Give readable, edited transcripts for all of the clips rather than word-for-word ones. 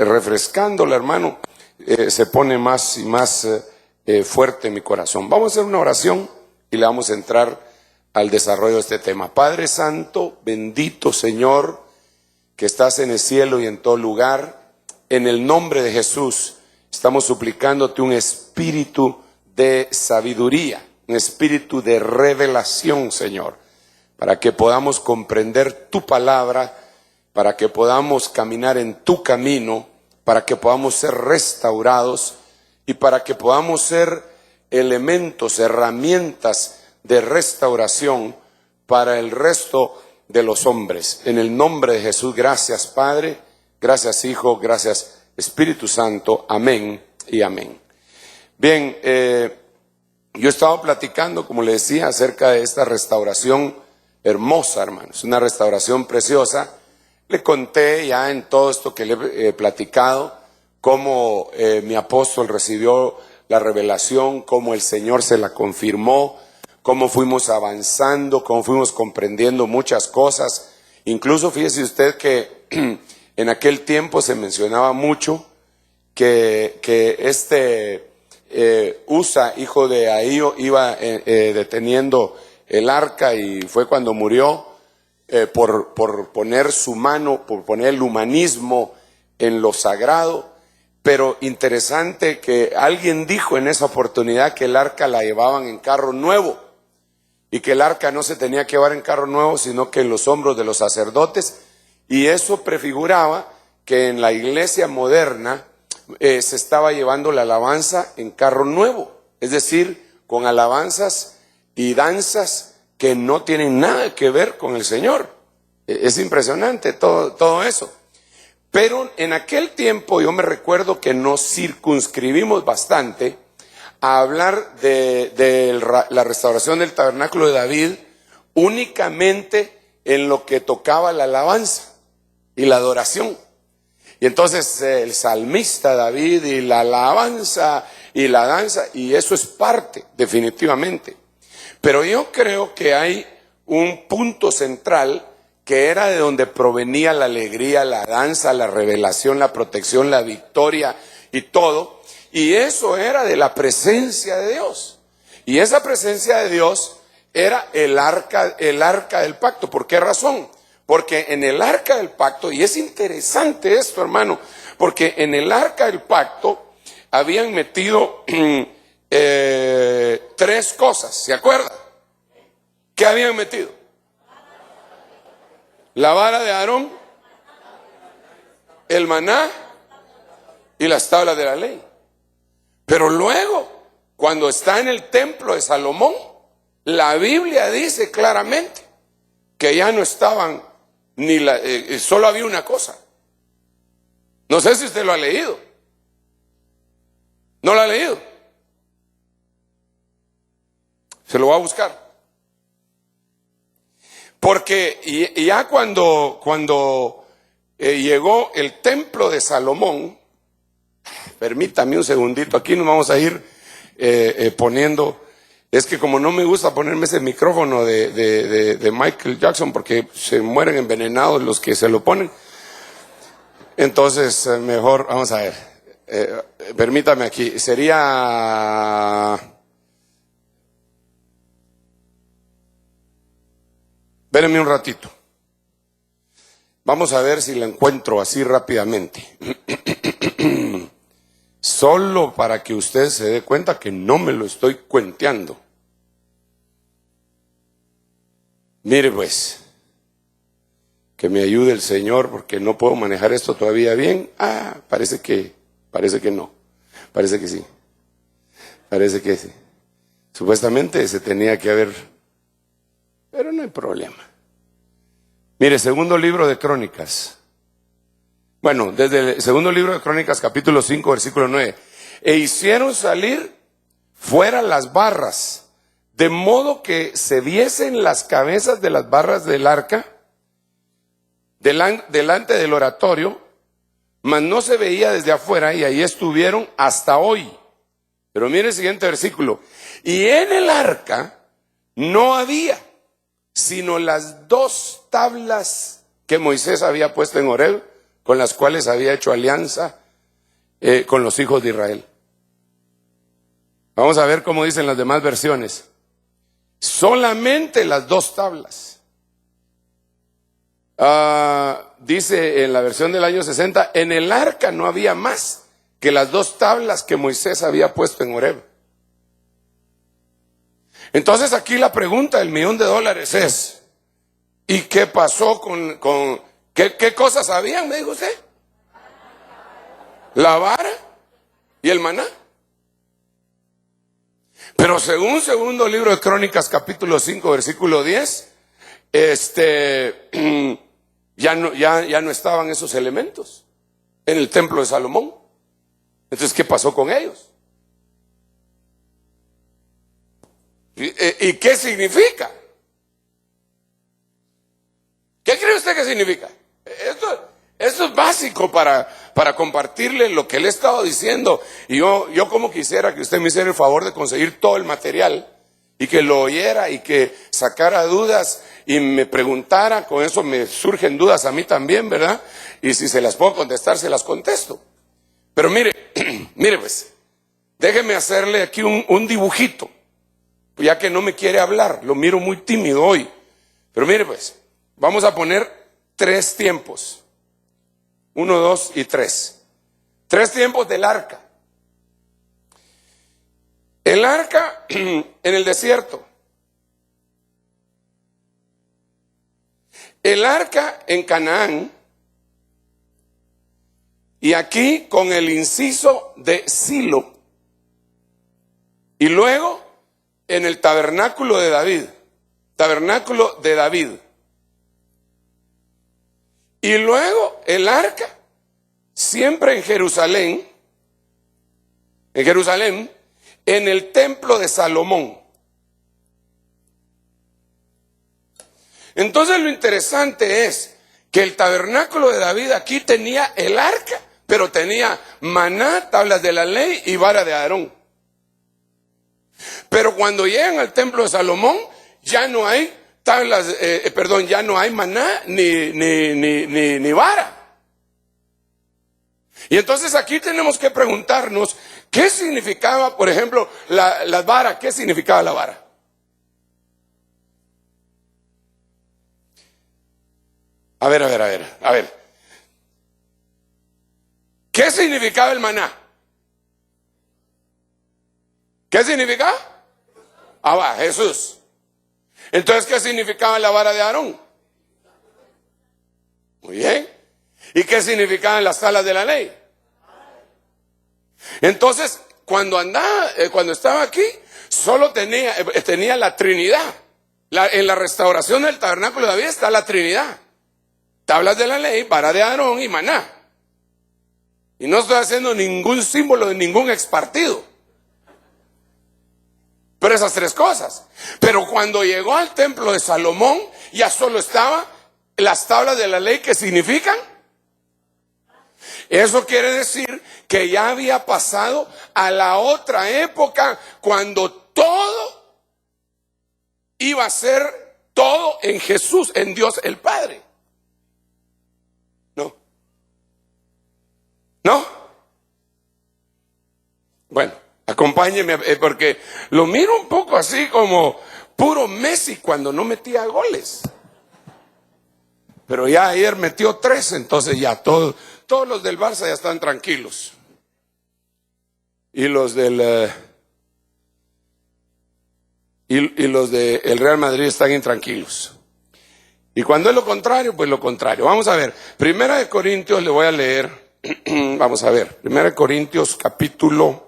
refrescándola, hermano, se pone más y más fuerte mi corazón. Vamos a hacer una oración y le vamos a entrar al desarrollo de este tema. Padre Santo, bendito Señor, que estás en el cielo y en todo lugar, en el nombre de Jesús, estamos suplicándote un espíritu de sabiduría, un espíritu de revelación, Señor, para que podamos comprender tu palabra, para que podamos caminar en tu camino, para que podamos ser restaurados y para que podamos ser elementos, herramientas de restauración para el resto de los hombres. En el nombre de Jesús, gracias Padre, gracias Hijo, gracias Espíritu Santo. Amén y amén. Bien, yo estaba platicando, como le decía, acerca de esta restauración hermosa, hermanos, una restauración preciosa. Le conté ya en todo esto que le he platicado, cómo mi apóstol recibió la revelación, cómo el Señor se la confirmó, cómo fuimos avanzando, cómo fuimos comprendiendo muchas cosas. Incluso fíjese usted que en aquel tiempo se mencionaba mucho que Usa, hijo de Ahío, iba deteniendo el arca, y fue cuando murió por poner su mano, por poner el humanismo en lo sagrado. Pero interesante que alguien dijo en esa oportunidad que el arca la llevaban en carro nuevo, y que el arca no se tenía que llevar en carro nuevo, sino que en los hombros de los sacerdotes, y eso prefiguraba que en la iglesia moderna se estaba llevando la alabanza en carro nuevo, es decir, con alabanzas y danzas que no tienen nada que ver con el Señor. Es impresionante todo eso. Pero en aquel tiempo yo me recuerdo que nos circunscribimos bastante a hablar de la restauración del tabernáculo de David únicamente en lo que tocaba la alabanza y la adoración. Y entonces el salmista David y la alabanza y la danza, y eso es parte, definitivamente. Pero yo creo que hay un punto central que era de donde provenía la alegría, la danza, la revelación, la protección, la victoria y todo. Y eso era de la presencia de Dios. Y esa presencia de Dios era el arca del pacto. ¿Por qué razón? Porque en el arca del pacto, y es interesante esto, hermano, porque en el arca del pacto habían metido tres cosas, ¿se acuerdan? ¿Qué habían metido? La vara de Aarón, el maná y las tablas de la ley. Pero luego, cuando está en el templo de Salomón, la Biblia dice claramente que ya no estaban solo había una cosa. No sé si usted lo ha leído. ¿No lo ha leído? Se lo va a buscar. Porque ya cuando llegó el templo de Salomón, permítame un segundito, aquí nos vamos a ir poniendo. Es que como no me gusta ponerme ese micrófono de Michael Jackson, porque se mueren envenenados los que se lo ponen, entonces mejor, vamos a ver, permítame aquí, sería, espérenme un ratito, vamos a ver si la encuentro así rápidamente, solo para que usted se dé cuenta que no me lo estoy cuenteando. Mire pues, que me ayude el Señor, porque no puedo manejar esto todavía bien. Parece que no, parece que sí, parece que sí. Supuestamente se tenía que haber, pero no hay problema. Mire, segundo libro de Crónicas. Bueno, desde el segundo libro de Crónicas, capítulo 5, versículo 9. E hicieron salir fuera las barras, de modo que se viesen las cabezas de las barras del arca delante del oratorio, mas no se veía desde afuera, y ahí estuvieron hasta hoy. Pero mire el siguiente versículo. Y en el arca no había sino las 2 tablas que Moisés había puesto en Horeb con las cuales había hecho alianza con los hijos de Israel. Vamos a ver cómo dicen las demás versiones. Solamente las 2 tablas. Dice en la versión del año 60, en el arca no había más que las 2 tablas que Moisés había puesto en Horeb. Entonces aquí la pregunta del $1.000.000 es, ¿y qué pasó con qué cosas habían, me dijo usted? La vara y el maná. Pero según segundo libro de Crónicas, capítulo 5, versículo 10, ya no estaban esos elementos en el templo de Salomón. Entonces, ¿qué pasó con ellos? ¿Y qué significa? ¿Qué cree usted que significa? Esto es básico para compartirle lo que le he estado diciendo. Y yo como quisiera que usted me hiciera el favor de conseguir todo el material y que lo oyera y que sacara dudas y me preguntara. Con eso me surgen dudas a mí también, ¿verdad? Y si se las puedo contestar, se las contesto. Pero mire, mire pues, déjeme hacerle aquí un dibujito, ya que no me quiere hablar, lo miro muy tímido hoy. Pero mire pues, vamos a poner 3 tiempos. 1, 2 y 3. 3 tiempos del arca. El arca en el desierto. El arca en Canaán. Y aquí con el inciso de Silo. Y luego en el tabernáculo de David. Tabernáculo de David. Y luego el arca, siempre en Jerusalén, en el templo de Salomón. Entonces lo interesante es que el tabernáculo de David aquí tenía el arca, pero tenía maná, tablas de la ley y vara de Aarón. Pero cuando llegan al templo de Salomón, ya no hay tablas, ya no hay maná ni vara. Y entonces aquí tenemos que preguntarnos, ¿qué significaba, por ejemplo, la vara? ¿Qué significaba la vara? A ver. ¿Qué significaba el maná? ¿Qué significaba? Jesús. Entonces, ¿qué significaba la vara de Aarón? Muy bien. ¿Y qué significaban las tablas de la ley? Entonces, cuando estaba aquí, solo tenía la Trinidad. En la restauración del tabernáculo de David está la Trinidad. Tablas de la ley, vara de Aarón y maná. Y no estoy haciendo ningún símbolo de ningún expartido. Pero esas 3 cosas. Pero cuando llegó al templo de Salomón, ya solo estaban las tablas de la ley, que significan. Eso quiere decir que ya había pasado a la otra época, cuando todo iba a ser todo en Jesús, en Dios el Padre. ¿No? Bueno, acompáñeme, porque lo miro un poco así como puro Messi cuando no metía goles. Pero ya ayer metió 3, entonces ya todos los del Barça ya están tranquilos. Y los del los del Real Madrid están intranquilos. Y cuando es lo contrario, pues lo contrario. Vamos a ver, 1 Corintios le voy a leer. Vamos a ver, 1 Corintios capítulo.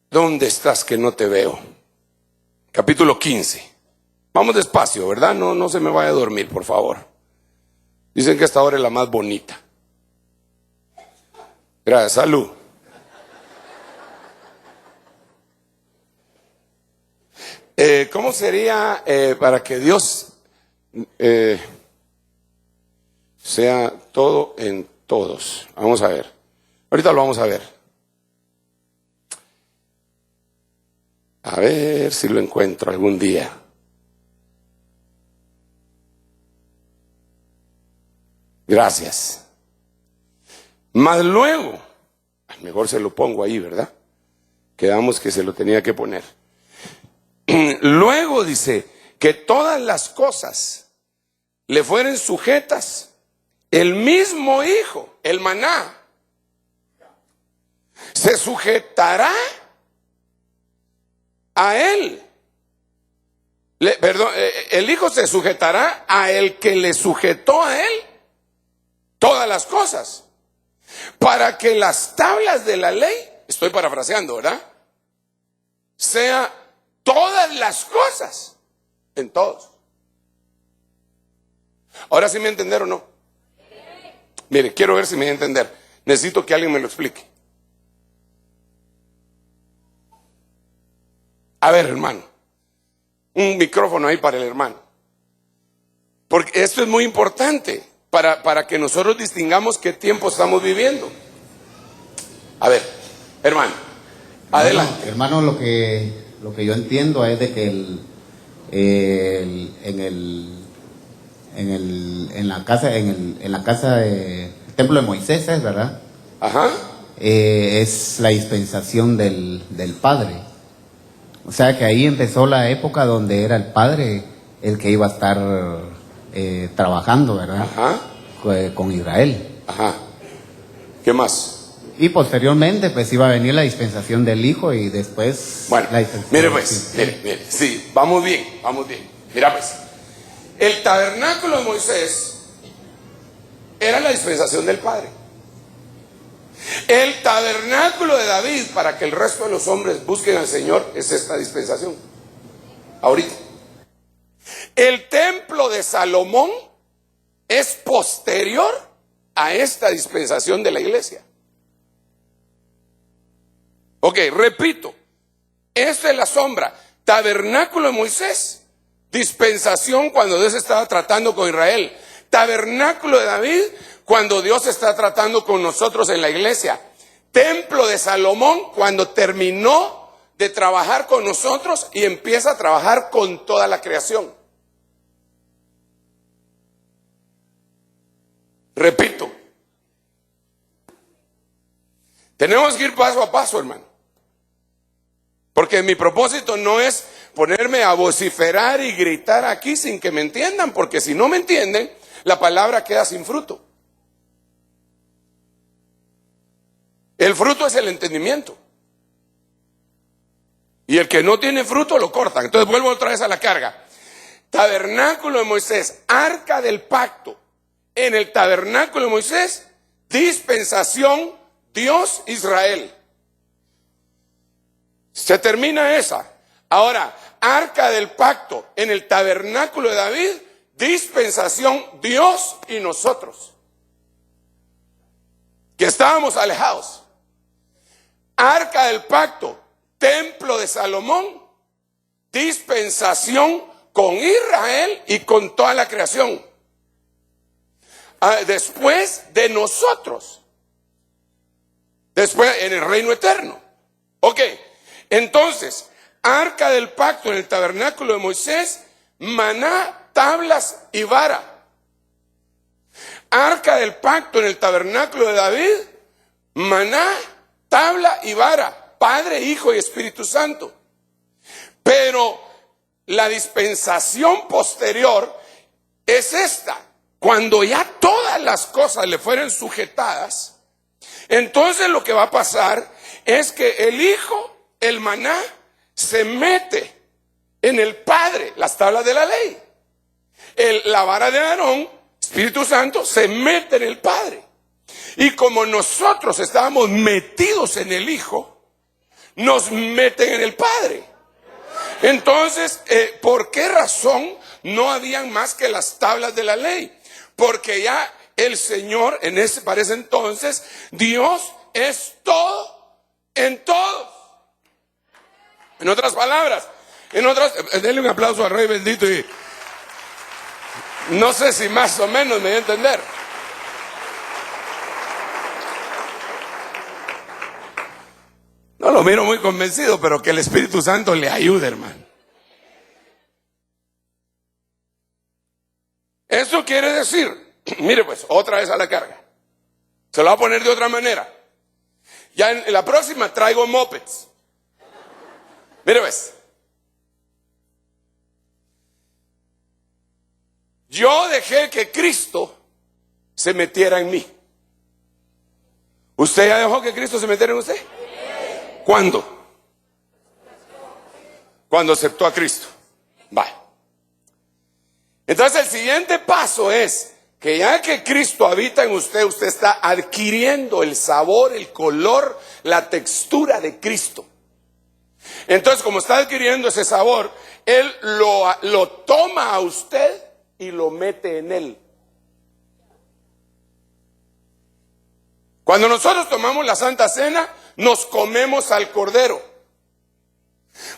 ¿Dónde estás que no te veo? Capítulo 15. Vamos despacio, ¿verdad? No se me vaya a dormir, por favor. Dicen que esta hora es la más bonita. Gracias, salud. ¿Cómo sería para que Dios sea todo en todos? Vamos a ver. Ahorita lo vamos a ver. A ver si lo encuentro algún día. Gracias. Mas luego, mejor se lo pongo ahí, ¿verdad? Quedamos que se lo tenía que poner. Luego dice que todas las cosas le fueren sujetas. El mismo Hijo, el maná, se sujetará a Él. El Hijo se sujetará a el que le sujetó a Él todas las cosas, para que las tablas de la ley, estoy parafraseando, ¿verdad?, sea todas las cosas en todos. Ahora sí me entendieron o no. Mire, quiero ver si me voy a entender. Necesito que alguien me lo explique. A ver, hermano, un micrófono ahí para el hermano, porque esto es muy importante para que nosotros distingamos qué tiempo estamos viviendo. A ver, hermano, adelante. Hermano, lo que yo entiendo es de que en la casa del templo de Moisés, es verdad. Ajá. Es la dispensación del Padre. O sea que ahí empezó la época donde era el Padre el que iba a estar trabajando, ¿verdad? Ajá. Con Israel. Ajá. ¿Qué más? Y posteriormente pues iba a venir la dispensación del Hijo y después bueno, la dispensación. Mire pues, mire, sí, vamos bien. Mira pues, el tabernáculo de Moisés era la dispensación del Padre. El tabernáculo de David, para que el resto de los hombres busquen al Señor, es esta dispensación. Ahorita. El templo de Salomón es posterior a esta dispensación de la iglesia. Ok, repito. Esta es la sombra. Tabernáculo de Moisés, dispensación cuando Dios estaba tratando con Israel. Tabernáculo de David, cuando Dios está tratando con nosotros en la iglesia. Templo de Salomón, cuando terminó de trabajar con nosotros y empieza a trabajar con toda la creación. Repito, tenemos que ir paso a paso, hermano. Porque mi propósito no es ponerme a vociferar y gritar aquí sin que me entiendan, porque si no me entienden, la palabra queda sin fruto. El fruto es el entendimiento. Y el que no tiene fruto lo cortan. Entonces vuelvo otra vez a la carga. Tabernáculo de Moisés, arca del pacto. En el tabernáculo de Moisés, dispensación Dios-Israel. Se termina esa. Ahora, arca del pacto en el tabernáculo de David, dispensación Dios y nosotros, que estábamos alejados. Arca del pacto, templo de Salomón, dispensación con Israel y con toda la creación. Después de nosotros, después en el reino eterno. Ok. Entonces, arca del pacto en el tabernáculo de Moisés, maná, tablas y vara. Arca del pacto en el tabernáculo de David, maná, tabla y vara, Padre, Hijo y Espíritu Santo. Pero la dispensación posterior es esta. Cuando ya todas las cosas le fueron sujetadas, entonces lo que va a pasar es que el Hijo, el maná, se mete en el Padre, las tablas de la ley. La vara de Aarón, Espíritu Santo, se mete en el Padre. Y como nosotros estábamos metidos en el Hijo, nos meten en el Padre. Entonces, ¿por qué razón no habían más que las tablas de la ley? Porque ya el Señor, para ese entonces, Dios es todo en todos. En otras palabras, denle un aplauso al Rey bendito y no sé si más o menos me voy a entender. No lo miro muy convencido, pero que el Espíritu Santo le ayude, hermano. Eso quiere decir Mire pues, otra vez a la carga. Se lo voy a poner de otra manera. Ya en la próxima traigo mopeds. Mire pues. Yo dejé que Cristo se metiera en mí. ¿Usted ya dejó que Cristo se metiera en usted? ¿Cuándo? Cuando aceptó a Cristo. Vale. Entonces el siguiente paso es que ya que Cristo habita en usted, usted está adquiriendo el sabor, el color, la textura de Cristo. Entonces, como está adquiriendo ese sabor, Él lo toma a usted y lo mete en Él. Cuando nosotros tomamos la Santa Cena, nos comemos al Cordero.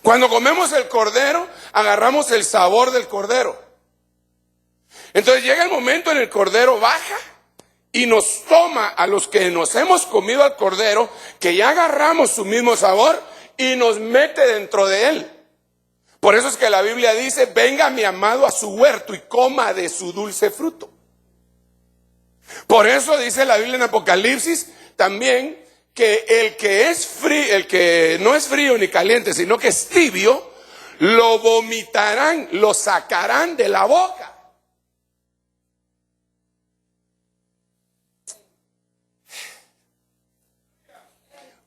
Cuando comemos el Cordero, agarramos el sabor del Cordero. Entonces llega el momento en el Cordero baja y nos toma a los que nos hemos comido al Cordero, que ya agarramos su mismo sabor, y nos mete dentro de Él. Por eso es que la Biblia dice: venga mi amado a su huerto y coma de su dulce fruto. Por eso dice la Biblia en Apocalipsis también que el que no es frío ni caliente, sino que es tibio, lo vomitarán, lo sacarán de la boca.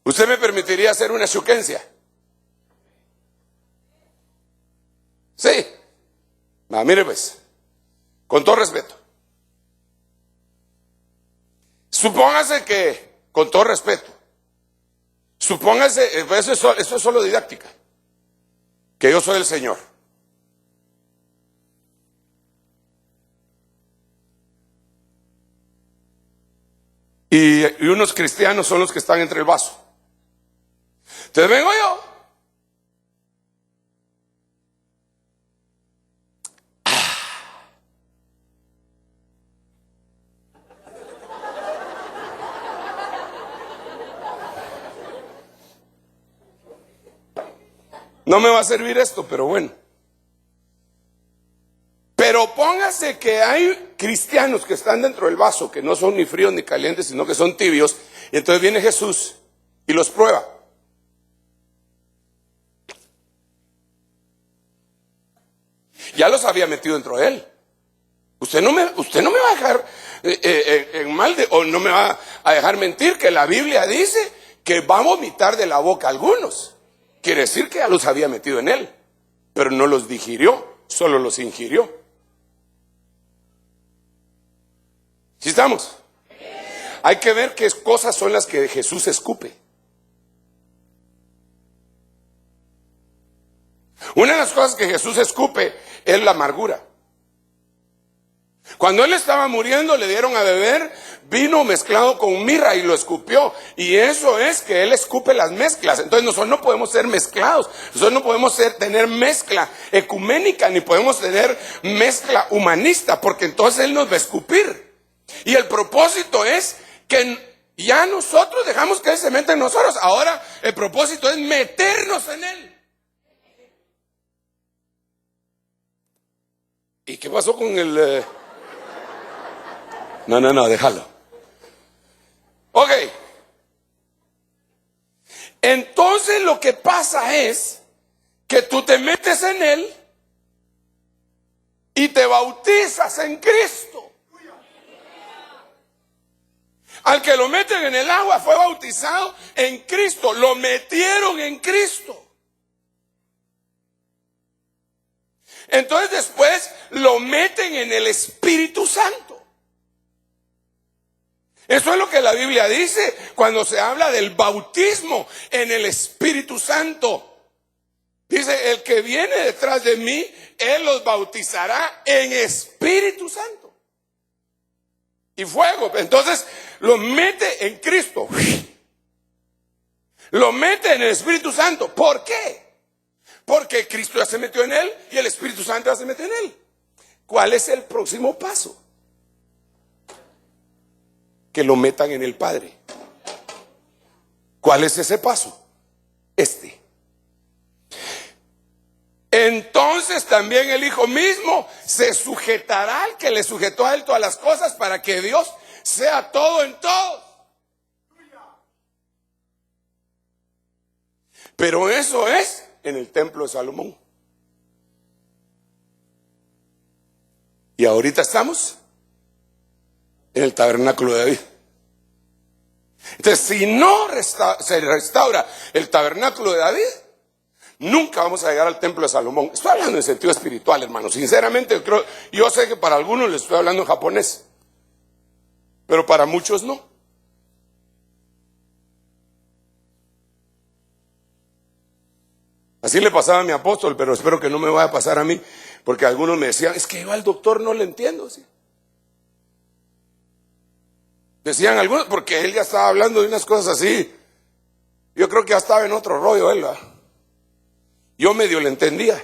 ¿Usted me permitiría hacer una sugerencia? Sí. Mire pues, con todo respeto. Supóngase que, con todo respeto, supóngase, eso es solo didáctica, que yo soy el Señor. Y unos cristianos son los que están entre el vaso. Entonces vengo yo. No me va a servir esto, pero bueno. Pero póngase que hay cristianos que están dentro del vaso, que no son ni fríos ni calientes, sino que son tibios. Y entonces viene Jesús y los prueba. Ya los había metido dentro de él. Usted no me va a dejar en mal o no me va a dejar mentir que la Biblia dice que va a vomitar de la boca a algunos. Quiere decir que ya los había metido en él, pero no los digirió, solo los ingirió. ¿Sí estamos? Hay que ver qué cosas son las que Jesús escupe. Una de las cosas que Jesús escupe es la amargura. Cuando él estaba muriendo, le dieron a beber vino mezclado con mirra y lo escupió. Y eso es que él escupe las mezclas. Entonces nosotros no podemos ser mezclados. Nosotros no podemos tener mezcla ecuménica, ni podemos tener mezcla humanista, porque entonces él nos va a escupir. Y el propósito es que ya nosotros dejamos que él se meta en nosotros. Ahora el propósito es meternos en él. ¿Y qué pasó con el...? No, déjalo. Ok. Entonces lo que pasa es que tú te metes en él y te bautizas en Cristo. Al que lo meten en el agua fue bautizado en Cristo. Lo metieron en Cristo. Entonces después lo meten en el Espíritu Santo. Eso es lo que la Biblia dice cuando se habla del bautismo en el Espíritu Santo. Dice: el que viene detrás de mí, él los bautizará en Espíritu Santo y fuego. Entonces lo mete en Cristo, lo mete en el Espíritu Santo. ¿Por qué? Porque Cristo ya se metió en él y el Espíritu Santo ya se metió en él. ¿Cuál es el próximo paso? Que lo metan en el Padre. ¿Cuál es ese paso? Entonces entonces también el Hijo mismo se sujetará al que le sujetó a él todas las cosas, para que Dios sea todo en todos. Pero eso es en el templo de Salomón. Y ahorita estamos en el tabernáculo de David. Entonces, si no se restaura el tabernáculo de David, nunca vamos a llegar al templo de Salomón. Estoy hablando en sentido espiritual, hermano. Sinceramente, yo sé que para algunos les estoy hablando en japonés, pero para muchos no. Así le pasaba a mi apóstol, pero espero que no me vaya a pasar a mí, porque algunos me decían, es que yo al doctor no le entiendo, ¿sí? Decían algunos, porque él ya estaba hablando de unas cosas así. Yo creo que ya estaba en otro rollo él, ¿verdad? Yo medio le entendía.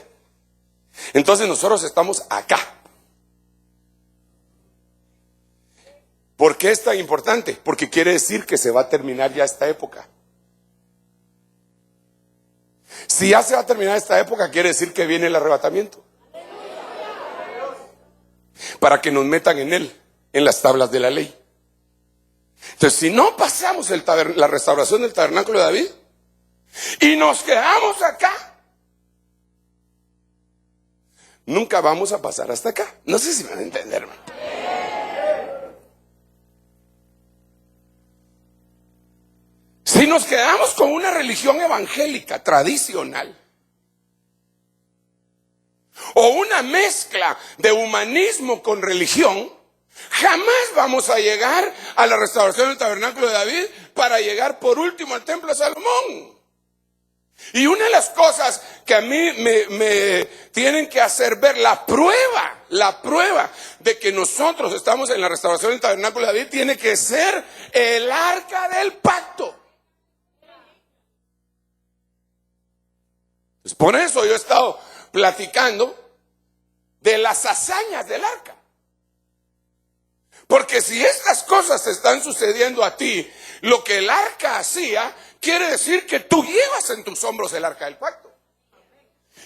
Entonces nosotros estamos acá. ¿Por qué es tan importante? Porque quiere decir que se va a terminar ya esta época. Si ya se va a terminar esta época, quiere decir que viene el arrebatamiento. Para que nos metan en él, en las tablas de la ley. Entonces, si no pasamos la restauración del tabernáculo de David y nos quedamos acá, nunca vamos a pasar hasta acá. No sé si me van a entender, hermano. Si nos quedamos con una religión evangélica tradicional o una mezcla de humanismo con religión, jamás vamos a llegar a la restauración del tabernáculo de David para llegar por último al templo de Salomón. Y una de las cosas que a mí me tienen que hacer ver la prueba de que nosotros estamos en la restauración del tabernáculo de David, tiene que ser el arca del pacto. Pues por eso yo he estado platicando de las hazañas del arca. Porque si estas cosas te están sucediendo a ti, lo que el arca hacía, quiere decir que tú llevas en tus hombros el arca del pacto.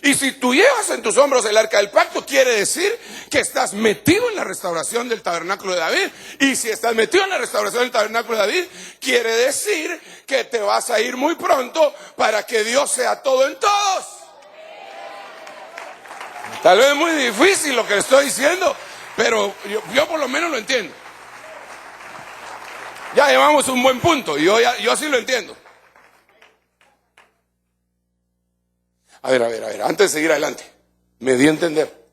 Y si tú llevas en tus hombros el arca del pacto, quiere decir que estás metido en la restauración del tabernáculo de David. Y si estás metido en la restauración del tabernáculo de David, quiere decir que te vas a ir muy pronto para que Dios sea todo en todos. Tal vez es muy difícil lo que le estoy diciendo, pero yo por lo menos lo entiendo. Ya llevamos un buen punto, yo sí lo entiendo. A ver, antes de seguir adelante, me di a entender.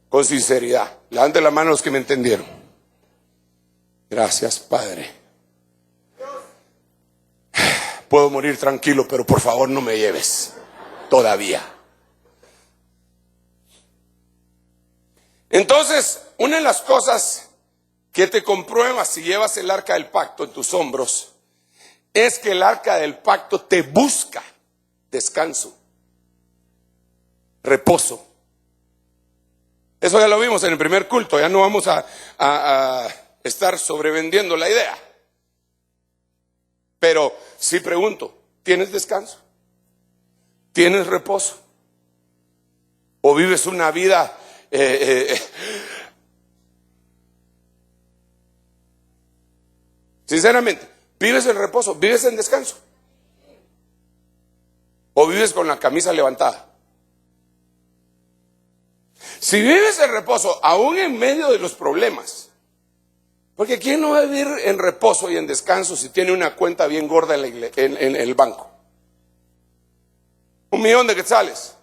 Con sinceridad, levanten la mano los que me entendieron. Gracias, Padre. Puedo morir tranquilo, pero por favor no me lleves todavía. Entonces, una de las cosas que te compruebas si llevas el arca del pacto en tus hombros es que el arca del pacto te busca descanso, reposo. Eso ya lo vimos en el primer culto, ya no vamos a estar sobrevendiendo la idea. Pero sí pregunto, ¿tienes descanso? ¿Tienes reposo? ¿O vives una vida sinceramente, vives en reposo, vives en descanso? ¿O vives con la camisa levantada? Si vives en reposo, aún en medio de los problemas, porque ¿quién no va a vivir en reposo y en descanso si tiene una cuenta bien gorda en el banco? 1,000,000 de quetzales.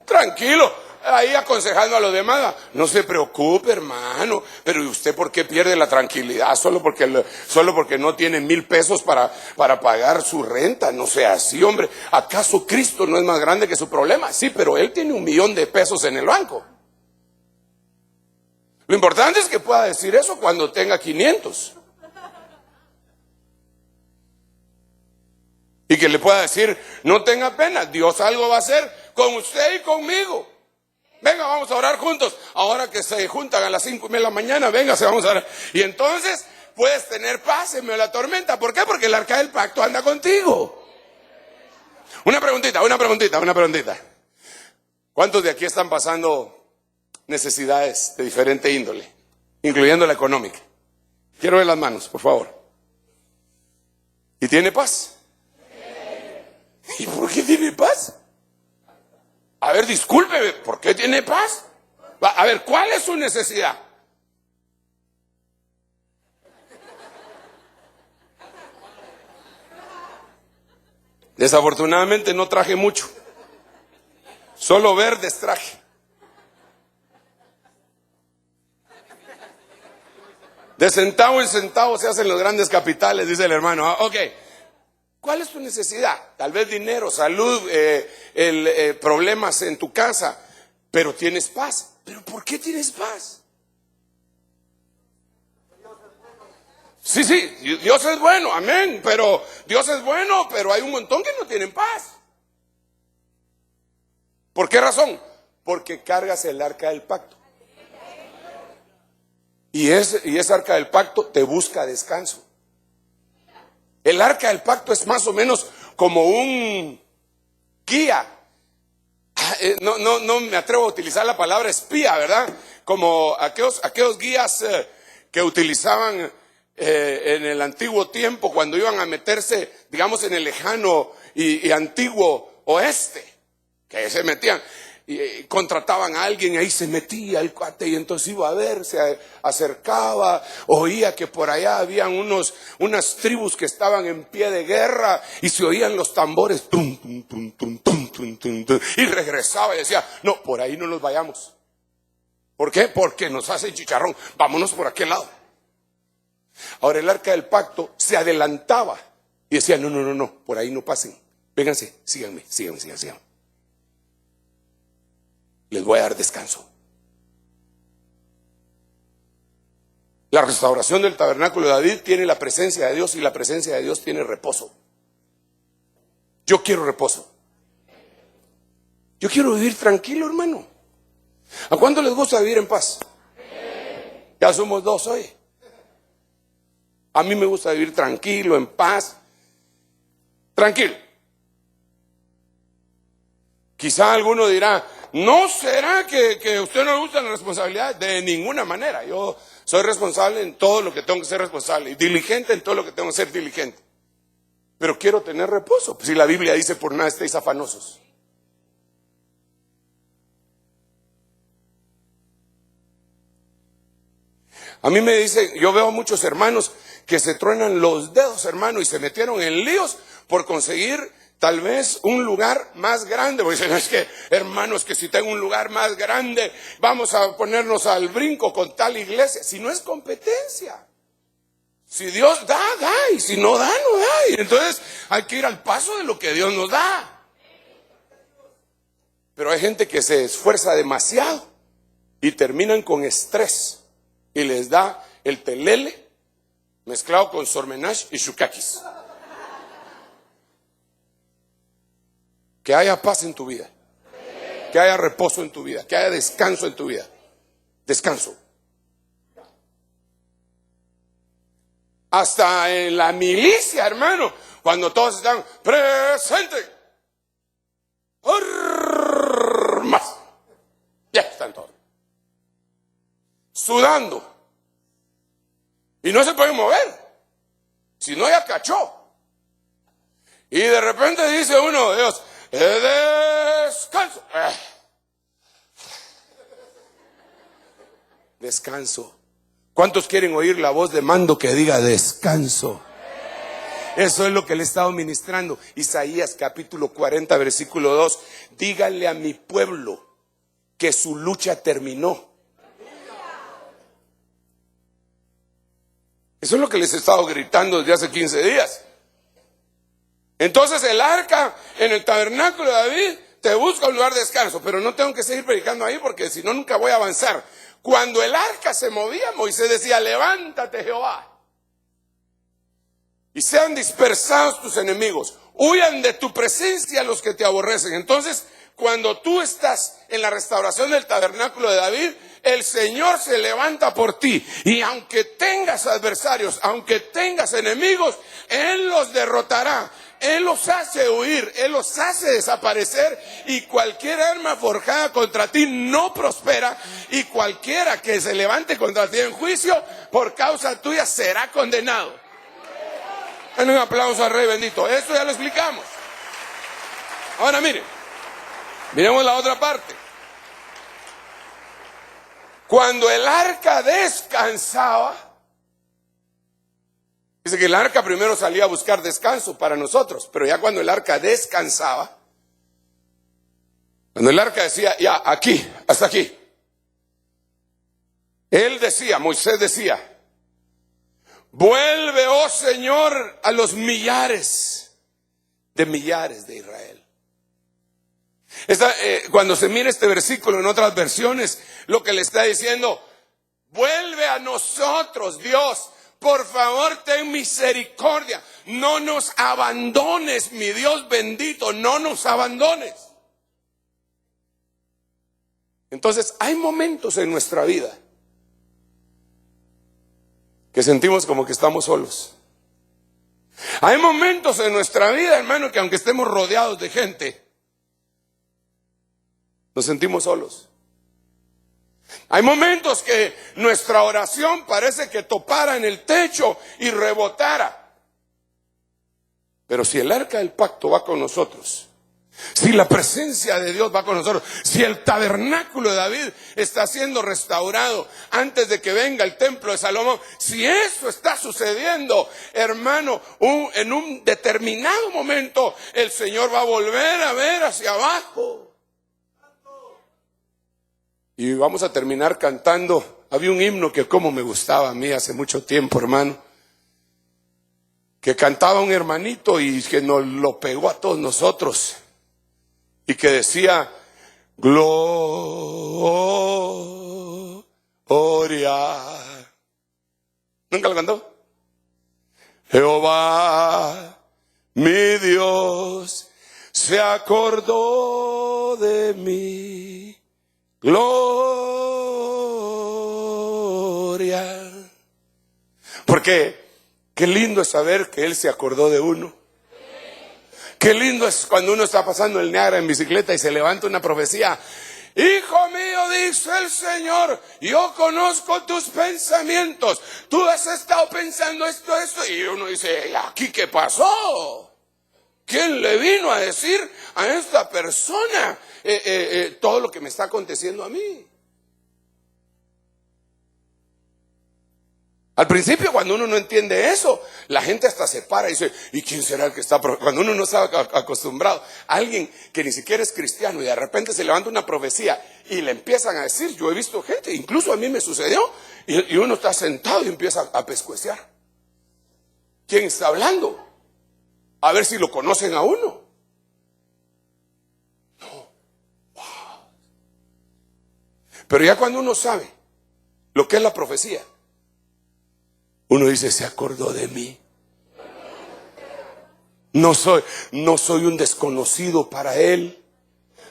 Tranquilo, ahí aconsejando a los demás, no se preocupe, hermano, pero ¿y usted por qué pierde la tranquilidad? Solo porque no tiene 1,000 pesos para pagar su renta. No sea así, hombre. ¿Acaso Cristo no es más grande que su problema? Sí, pero Él tiene 1,000,000 de pesos en el banco. Lo importante es que pueda decir eso cuando tenga 500. Y que le pueda decir, no tenga pena, Dios algo va a hacer con usted y conmigo. Venga, vamos a orar juntos. Ahora que se juntan a las 5:30 de la mañana, venga, vamos a orar. Y entonces puedes tener paz en medio de la tormenta. ¿Por qué? Porque el arca del pacto anda contigo. Una preguntita. ¿Cuántos de aquí están pasando necesidades de diferente índole, incluyendo la económica? Quiero ver las manos, por favor. ¿Y tiene paz? ¿Y por qué tiene paz? A ver, discúlpeme, ¿por qué tiene paz? A ver, ¿cuál es su necesidad? Desafortunadamente no traje mucho. Solo verdes traje. De centavo en centavo se hacen los grandes capitales, dice el hermano. Ok, ¿cuál es tu necesidad? Tal vez dinero, salud, problemas en tu casa, pero tienes paz. ¿Pero por qué tienes paz? Sí, Dios es bueno, amén, pero Dios es bueno, pero hay un montón que no tienen paz. ¿Por qué razón? Porque cargas el arca del pacto. Y esa arca del pacto te busca descanso. El arca del pacto es más o menos como un guía. No me atrevo a utilizar la palabra espía, ¿verdad? Como aquellos guías que utilizaban en el antiguo tiempo cuando iban a meterse, digamos, en el lejano y antiguo oeste, que se metían. Y contrataban a alguien y ahí se metía el cuate y entonces iba a ver, se acercaba, oía que por allá habían unas tribus que estaban en pie de guerra y se oían los tambores, tum, tum, tum, tum, tum, tum, tum, tum, y regresaba y decía, no, por ahí no nos vayamos. ¿Por qué? Porque nos hacen chicharrón, vámonos por aquel lado. Ahora el arca del pacto se adelantaba y decía, no, por ahí no pasen, vénganse, síganme. Les voy a dar descanso. La restauración del tabernáculo de David tiene la presencia de Dios y la presencia de Dios tiene reposo. Yo quiero reposo. Yo quiero vivir tranquilo, hermano. ¿A cuánto les gusta vivir en paz? Ya somos dos hoy. A mí me gusta vivir tranquilo, en paz. Tranquilo. Quizá alguno dirá, ¿no será que a usted no le gusta la responsabilidad? De ninguna manera. Yo soy responsable en todo lo que tengo que ser responsable y diligente en todo lo que tengo que ser diligente. Pero quiero tener reposo. Si la Biblia dice, por nada estéis afanosos. A mí me dice, yo veo a muchos hermanos que se truenan los dedos, hermano, y se metieron en líos por conseguir tal vez un lugar más grande. Porque dicen, es que, hermanos, que si tengo un lugar más grande, vamos a ponernos al brinco con tal iglesia. Si no es competencia. Si Dios da, da. Y si no da, no da. Y entonces hay que ir al paso de lo que Dios nos da. Pero hay gente que se esfuerza demasiado y terminan con estrés. Y les da el telele mezclado con sormenash y shukakis. Que haya paz en tu vida, que haya reposo en tu vida, que haya descanso en tu vida. Descanso. Hasta en la milicia, hermano, cuando todos están presentes, armas, ya están todos sudando y no se pueden mover, si no ya cachó. Y de repente dice uno, Dios, descanso. Descanso. ¿Cuántos quieren oír la voz de mando que diga descanso? Eso es lo que le he estado ministrando. Isaías capítulo 40 versículo 2. Díganle a mi pueblo que su lucha terminó. Eso es lo que les he estado gritando desde hace 15 días. Entonces el arca en el tabernáculo de David te busca un lugar de descanso, pero no tengo que seguir predicando ahí porque si no nunca voy a avanzar. Cuando el arca se movía, Moisés decía, levántate Jehová, y sean dispersados tus enemigos, huyan de tu presencia los que te aborrecen. Entonces, cuando tú estás en la restauración del tabernáculo de David, el Señor se levanta por ti. Y aunque tengas adversarios, aunque tengas enemigos, Él los derrotará. Él los hace huir, Él los hace desaparecer, y cualquier arma forjada contra ti no prospera, y cualquiera que se levante contra ti en juicio por causa tuya será condenado. Den un aplauso al Rey bendito. Esto ya lo explicamos. Ahora miren, miremos la otra parte. Cuando el arca descansaba, dice que el arca primero salía a buscar descanso para nosotros, pero ya cuando el arca descansaba, cuando el arca decía, ya, aquí, hasta aquí, él decía, Moisés decía, vuelve, oh Señor, a los millares de Israel. Cuando se mira este versículo en otras versiones, lo que le está diciendo, vuelve a nosotros, Dios, por favor ten misericordia, no nos abandones, mi Dios bendito, no nos abandones. Entonces hay momentos en nuestra vida que sentimos como que estamos solos. Hay momentos en nuestra vida, hermano, que aunque estemos rodeados de gente, nos sentimos solos. Hay momentos que nuestra oración parece que topara en el techo y rebotara. Pero si el arca del pacto va con nosotros, si la presencia de Dios va con nosotros, si el tabernáculo de David está siendo restaurado antes de que venga el templo de Salomón, si eso está sucediendo, hermano, en un determinado momento el Señor va a volver a ver hacia abajo. Y vamos a terminar cantando. Había un himno que como me gustaba a mí hace mucho tiempo, hermano, que cantaba un hermanito y que nos lo pegó a todos nosotros, y que decía, gloria. ¿Nunca lo cantó? Jehová, mi Dios, se acordó de mí. Gloria. Porque qué lindo es saber que Él se acordó de uno. Qué lindo es cuando uno está pasando el Niágara en bicicleta y se levanta una profecía. Hijo mío, dice el Señor, yo conozco tus pensamientos. Tú has estado pensando esto. Y uno dice, ¿y aquí qué pasó? ¿Quién le vino a decir a esta persona todo lo que me está aconteciendo a mí? Al principio, cuando uno no entiende eso, la gente hasta se para y dice, ¿y quién será el que está? Cuando uno no está acostumbrado, alguien que ni siquiera es cristiano y de repente se levanta una profecía y le empiezan a decir, yo he visto gente, incluso a mí me sucedió, y uno está sentado y empieza a pescueciar. ¿Quién está hablando? A ver si lo conocen a uno. No. Wow. Pero ya cuando uno sabe lo que es la profecía, uno dice, se acordó de mí. No soy un desconocido para Él.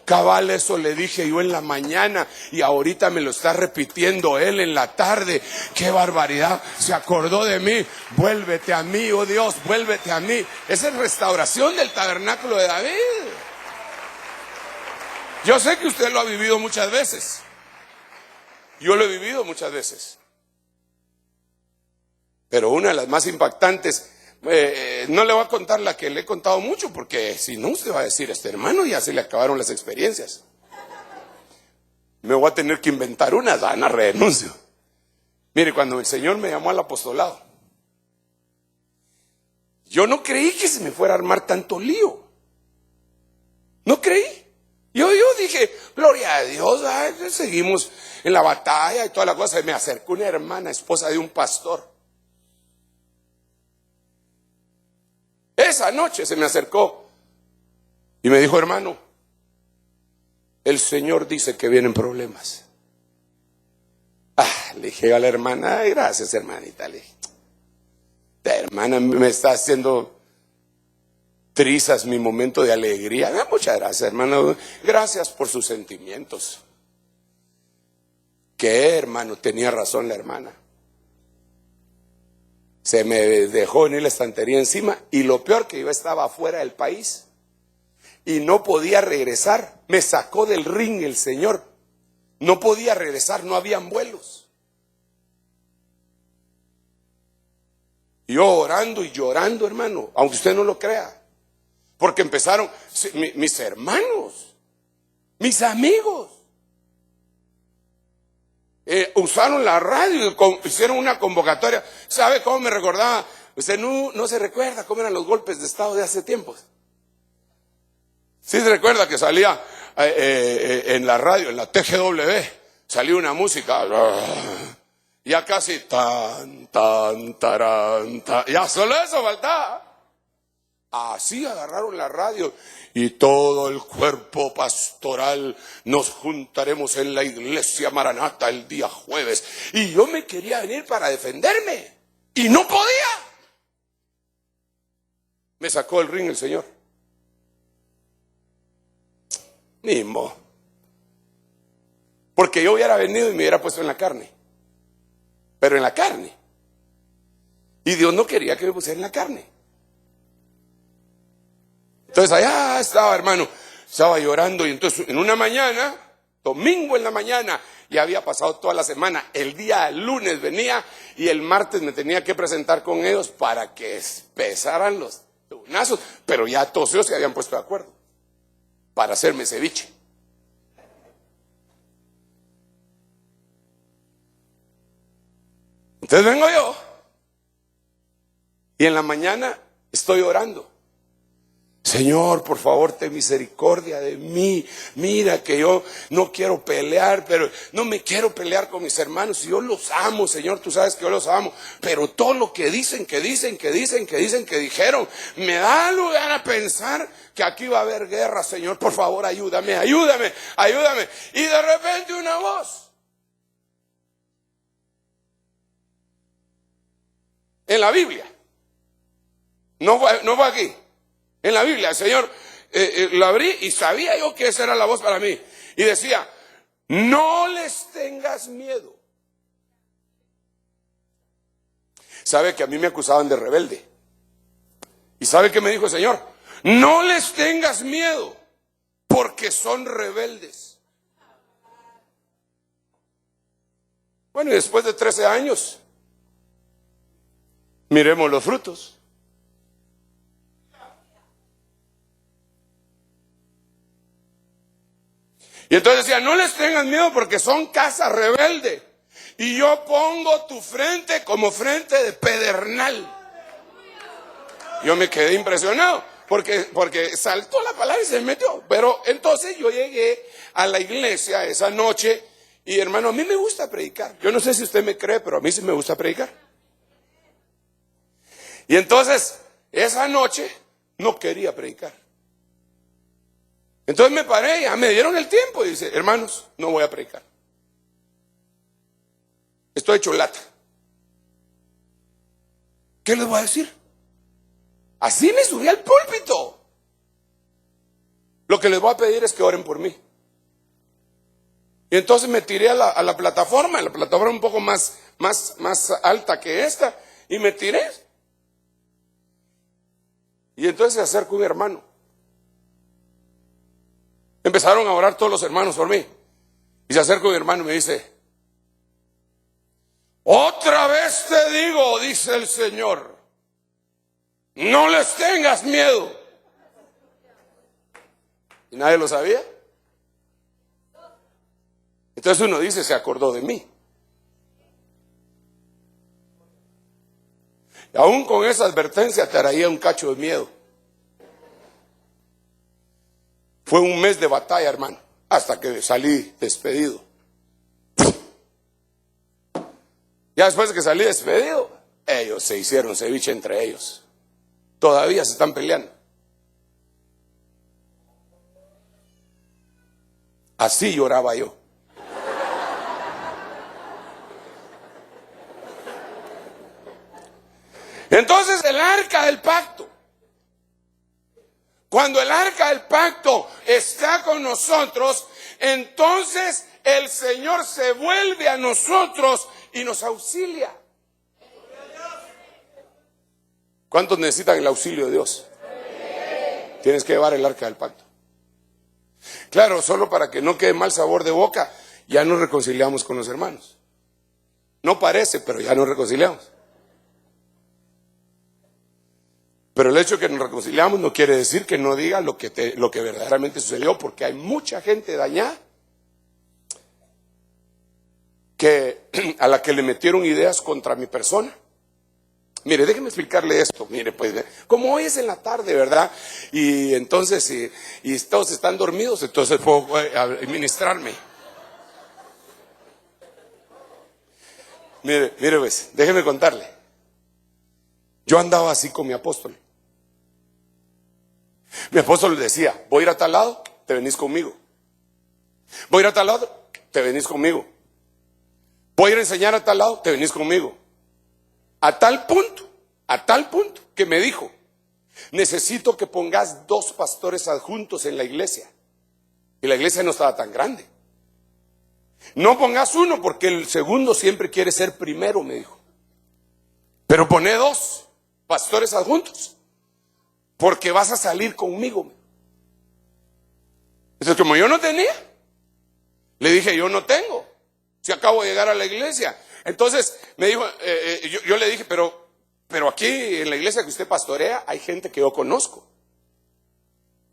Cabal, eso le dije yo en la mañana y ahorita me lo está repitiendo Él en la tarde. ¡Qué barbaridad! Se acordó de mí. Vuélvete a mí, oh Dios, vuélvete a mí. Esa es restauración del tabernáculo de David. Yo sé que usted lo ha vivido muchas veces. Yo lo he vivido muchas veces. Pero una de las más impactantes, no le voy a contar la que le he contado mucho, porque si no usted va a decir, este hermano ya se le acabaron las experiencias. Me voy a tener que inventar una, Ana, renuncio. Mire, cuando el Señor me llamó al apostolado, yo no creí que se me fuera a armar tanto lío. No creí. Yo dije, gloria a Dios, seguimos en la batalla y toda la cosa. Me acercó una hermana, esposa de un pastor. Esa noche se me acercó y me dijo, hermano, el Señor dice que vienen problemas. Le dije a la hermana, ay, gracias hermanita. Le dije, la hermana me está haciendo trizas mi momento de alegría. Muchas gracias, hermano. Gracias por sus sentimientos. ¿Qué, hermano? Tenía razón la hermana. Se me dejó venir la estantería encima y lo peor que yo estaba afuera del país y no podía regresar. Me sacó del ring el Señor. No podía regresar, no habían vuelos. Yo orando y llorando, hermano, aunque usted no lo crea. Porque empezaron mis hermanos, mis amigos. Usaron la radio, hicieron una convocatoria. ¿Sabe cómo me recordaba? Usted no se recuerda cómo eran los golpes de estado de hace tiempos. Sí se recuerda que salía en la radio, en la TGW, salía una música. Ya casi tan, ya solo eso faltaba. Así agarraron la radio y todo el cuerpo pastoral nos juntaremos en la iglesia Maranata el día jueves. Y yo me quería venir para defenderme y no podía. Me sacó el ring el Señor. Ni modo. Porque yo hubiera venido y me hubiera puesto en la carne. Pero en la carne. Y Dios no quería que me pusiera en la carne. Entonces allá estaba, hermano, estaba llorando y entonces en una mañana, domingo en la mañana, ya había pasado toda la semana, el día lunes venía y el martes me tenía que presentar con ellos para que pesaran los tunazos, pero ya todos ellos se habían puesto de acuerdo para hacerme ceviche. Entonces vengo yo y en la mañana estoy orando. Señor, por favor, ten misericordia de mí. Mira que yo no quiero pelear, pero no me quiero pelear con mis hermanos. Yo los amo, Señor, tú sabes que yo los amo. Pero todo lo que dicen, que dijeron, me da lugar a pensar que aquí va a haber guerra. Señor, por favor, ayúdame. Y de repente una voz. En la Biblia. No fue aquí. En la Biblia, el Señor lo abrí y sabía yo que esa era la voz para mí. Y decía, no les tengas miedo. ¿Sabe que a mí me acusaban de rebelde? ¿Y sabe qué me dijo el Señor? No les tengas miedo, porque son rebeldes. Bueno, y después de 13 años, miremos los frutos. Y entonces decía, no les tengan miedo porque son casa rebelde. Y yo pongo tu frente como frente de pedernal. Yo me quedé impresionado porque saltó la palabra y se metió. Pero entonces yo llegué a la iglesia esa noche y hermano, a mí me gusta predicar. Yo no sé si usted me cree, pero a mí sí me gusta predicar. Y entonces esa noche no quería predicar. Entonces me paré, ya me dieron el tiempo y dice, hermanos, no voy a predicar. Estoy hecho lata. ¿Qué les voy a decir? Así me subí al púlpito. Lo que les voy a pedir es que oren por mí. Y entonces me tiré a la plataforma un poco más alta que esta, y me tiré. Y entonces se acercó un hermano. Empezaron a orar todos los hermanos por mí. Y se acerca un hermano y me dice, otra vez te digo, dice el Señor, no les tengas miedo. ¿Y nadie lo sabía? Entonces uno dice, se acordó de mí. Y aún con esa advertencia traía un cacho de miedo. Fue un mes de batalla, hermano, hasta que salí despedido. Ya después de que salí despedido, ellos se hicieron ceviche entre ellos. Todavía se están peleando. Así lloraba yo. Entonces el arca del pacto. Cuando el arca del pacto está con nosotros, entonces el Señor se vuelve a nosotros y nos auxilia. ¿Cuántos necesitan el auxilio de Dios? Tienes que llevar el arca del pacto. Claro, solo para que no quede mal sabor de boca, ya nos reconciliamos con los hermanos. No parece, pero ya nos reconciliamos. Pero el hecho de que nos reconciliamos no quiere decir que no diga lo que verdaderamente sucedió, porque hay mucha gente dañada a la que le metieron ideas contra mi persona. Mire, déjeme explicarle esto. Mire, pues, como hoy es en la tarde, ¿verdad? Y entonces, y todos están dormidos, entonces puedo ministrarme. Mire, pues, déjeme contarle. Yo andaba así con mi apóstol. Mi apóstol decía: voy a ir a tal lado, te venís conmigo. Voy a ir a tal lado, te venís conmigo. Voy a ir a enseñar a tal lado, te venís conmigo. A tal punto que me dijo: necesito que pongas 2 pastores adjuntos en la iglesia. Y la iglesia no estaba tan grande. No pongas 1 porque el segundo siempre quiere ser primero, me dijo. Pero poné 2 pastores adjuntos, porque vas a salir conmigo. Entonces, como yo no tenía, le dije: yo no tengo, si acabo de llegar a la iglesia. Entonces me dijo, yo le dije: pero aquí en la iglesia que usted pastorea hay gente que yo conozco.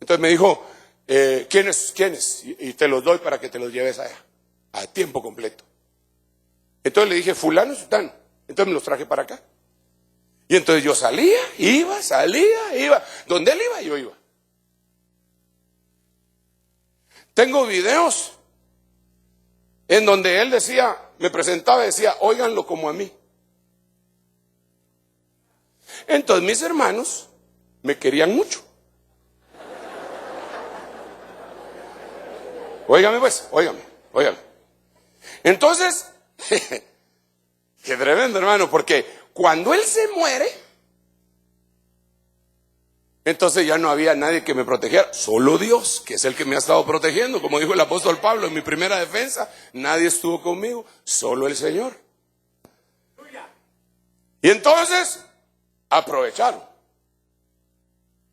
Entonces me dijo: ¿quiénes? Y te los doy para que te los lleves allá, a tiempo completo. Entonces le dije: fulano y sutano. Entonces me los traje para acá. Y entonces yo salía. Donde él iba, yo iba. Tengo videos en donde él decía, me presentaba y decía: óiganlo como a mí. Entonces mis hermanos me querían mucho. Óigame pues, óigame. Entonces, qué tremendo, hermano, porque cuando él se muere, entonces ya no había nadie que me protegiera, solo Dios, que es el que me ha estado protegiendo. Como dijo el apóstol Pablo en mi primera defensa: nadie estuvo conmigo, solo el Señor. Y entonces aprovecharon,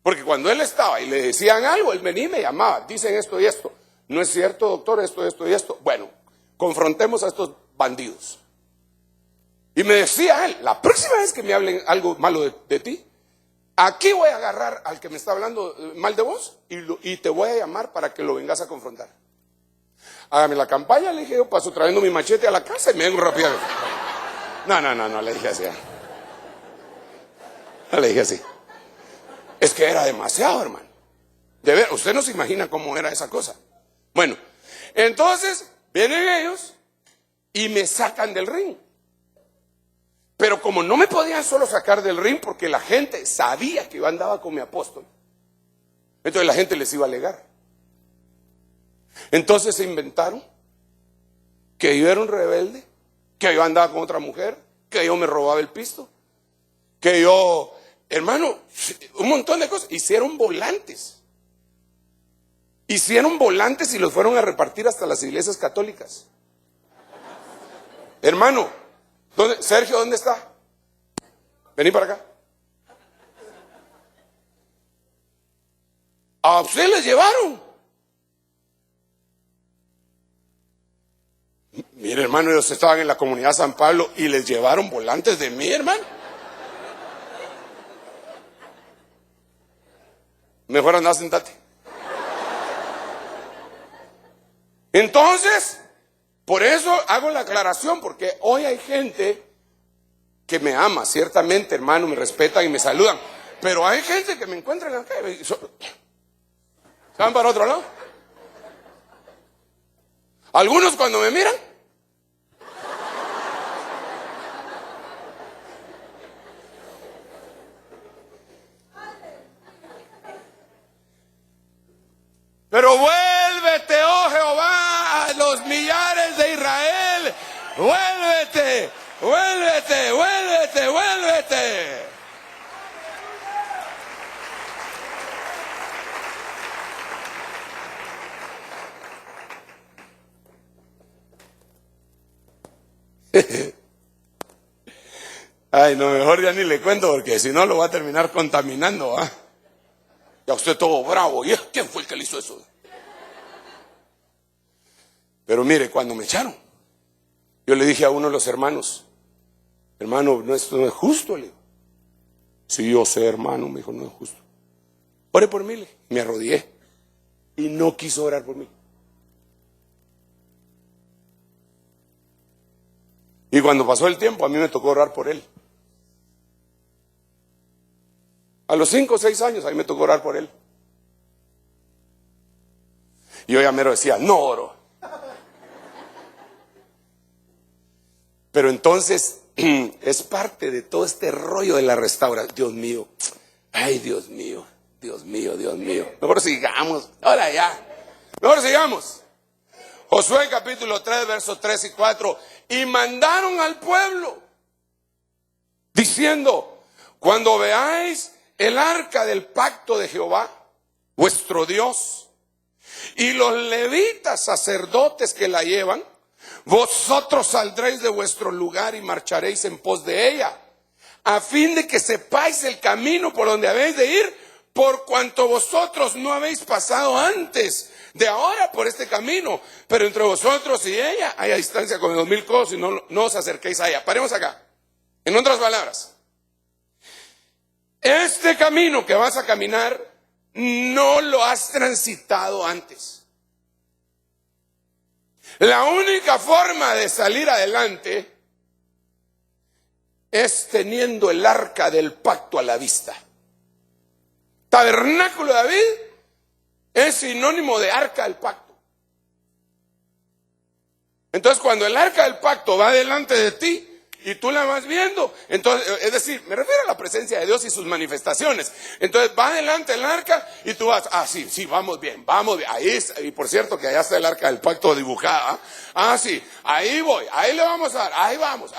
porque cuando él estaba y le decían algo, él venía y me llamaba: dicen esto y esto. No es cierto, doctor, esto y esto. Bueno, confrontemos a estos bandidos. Y me decía él: la próxima vez que me hablen algo malo de ti, aquí voy a agarrar al que me está hablando mal de vos y te voy a llamar para que lo vengas a confrontar. Hágame la campaña, le dije yo. Paso trayendo mi machete a la casa y me vengo rápidamente. No, le dije así. No le dije así. Es que era demasiado, hermano. De ver, usted no se imagina cómo era esa cosa. Bueno, entonces vienen ellos y me sacan del ring. Pero como no me podían solo sacar del ring, porque la gente sabía que yo andaba con mi apóstol, entonces la gente les iba a alegar. Entonces se inventaron que yo era un rebelde, que yo andaba con otra mujer, que yo me robaba el pisto, que yo, hermano, un montón de cosas. Hicieron volantes y los fueron a repartir hasta las iglesias católicas. Hermano, Sergio, ¿dónde está? Vení para acá. A usted les llevaron. Mire, hermano, ellos estaban en la comunidad San Pablo y les llevaron volantes de mí, hermano. Mejor anda, sentate. Entonces, por eso hago la aclaración, porque hoy hay gente que me ama, ciertamente, hermano, me respetan y me saludan, pero hay gente que me encuentra en la calle y ¿se van para otro lado? Algunos cuando me miran, pero vuélvete, oh Jehová, a los millares de Israel, vuélvete. Ay, no, mejor ya ni le cuento porque si no lo va a terminar contaminando, ¿ah? Ya usted todo bravo. ¿Y quién fue el que le hizo eso? Pero mire, cuando me echaron, yo le dije a uno de los hermanos, hermano, no, esto no es justo, le digo. Sí, yo sé, hermano, me dijo, no es justo. Ore por mí, me arrodillé y no quiso orar por mí. Y cuando pasó el tiempo, a mí me tocó orar por él. A los 5 o 6 años, a mí me tocó orar por él. Y yo ya mero decía, no oro. Pero entonces, es parte de todo este rollo de la restauración. Dios mío, ay Dios mío, Dios mío, Dios mío. Mejor sigamos, ahora ya. Mejor sigamos. Josué capítulo 3, versos 3 y 4. Y mandaron al pueblo, diciendo, cuando veáis el arca del pacto de Jehová, vuestro Dios, y los levitas sacerdotes que la llevan, vosotros saldréis de vuestro lugar y marcharéis en pos de ella, a fin de que sepáis el camino por donde habéis de ir, por cuanto vosotros no habéis pasado antes de ahora por este camino, pero entre vosotros y ella hay a distancia como 2000 codos y no os acerquéis a ella. Paremos acá. En otras palabras, este camino que vas a caminar no lo has transitado antes. La única forma de salir adelante es teniendo el arca del pacto a la vista. Tabernáculo de David es sinónimo de arca del pacto. Entonces, cuando el arca del pacto va delante de ti y tú la vas viendo, entonces, es decir, me refiero a la presencia de Dios y sus manifestaciones. Entonces, va delante el arca y tú vas, sí, vamos bien, ahí está, y por cierto que allá está el arca del pacto dibujada. Sí, ahí voy, ahí le vamos a dar, ahí vamos.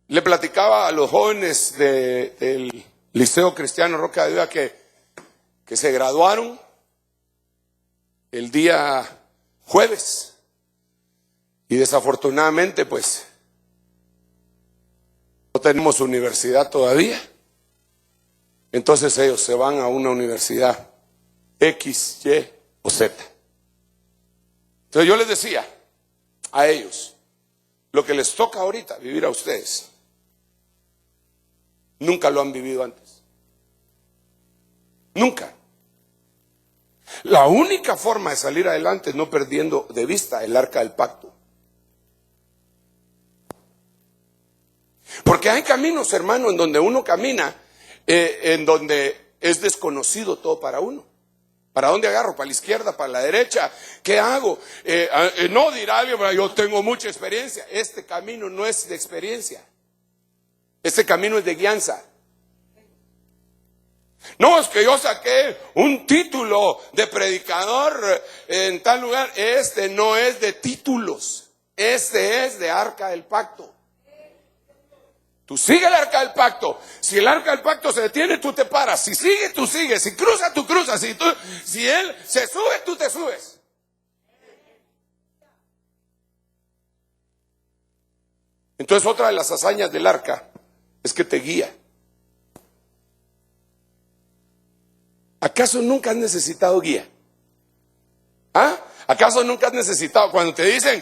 Le platicaba a los jóvenes del Liceo Cristiano Roca de Vida que se graduaron el día jueves y desafortunadamente pues no tenemos universidad todavía. Entonces ellos se van a una universidad X, Y o Z. Entonces yo les decía a ellos, lo que les toca ahorita vivir a ustedes, nunca lo han vivido antes. Nunca. La única forma de salir adelante es no perdiendo de vista el arca del pacto. Porque hay caminos, hermano, en donde uno camina, en donde es desconocido todo para uno. ¿Para dónde agarro? ¿Para la izquierda? ¿Para la derecha? ¿Qué hago? No dirá alguien, yo tengo mucha experiencia. Este camino no es de experiencia. Este camino es de guianza. No, es que yo saqué un título de predicador en tal lugar. Este no es de títulos. Este es de arca del pacto. Tú sigue el arca del pacto. Si el arca del pacto se detiene, tú te paras. Si sigue, tú sigues. Si cruza, tú cruzas. Si él se sube, tú te subes. Entonces, otra de las hazañas del arca es que te guía. ¿Acaso nunca has necesitado guía? ¿Acaso nunca has necesitado? Cuando te dicen,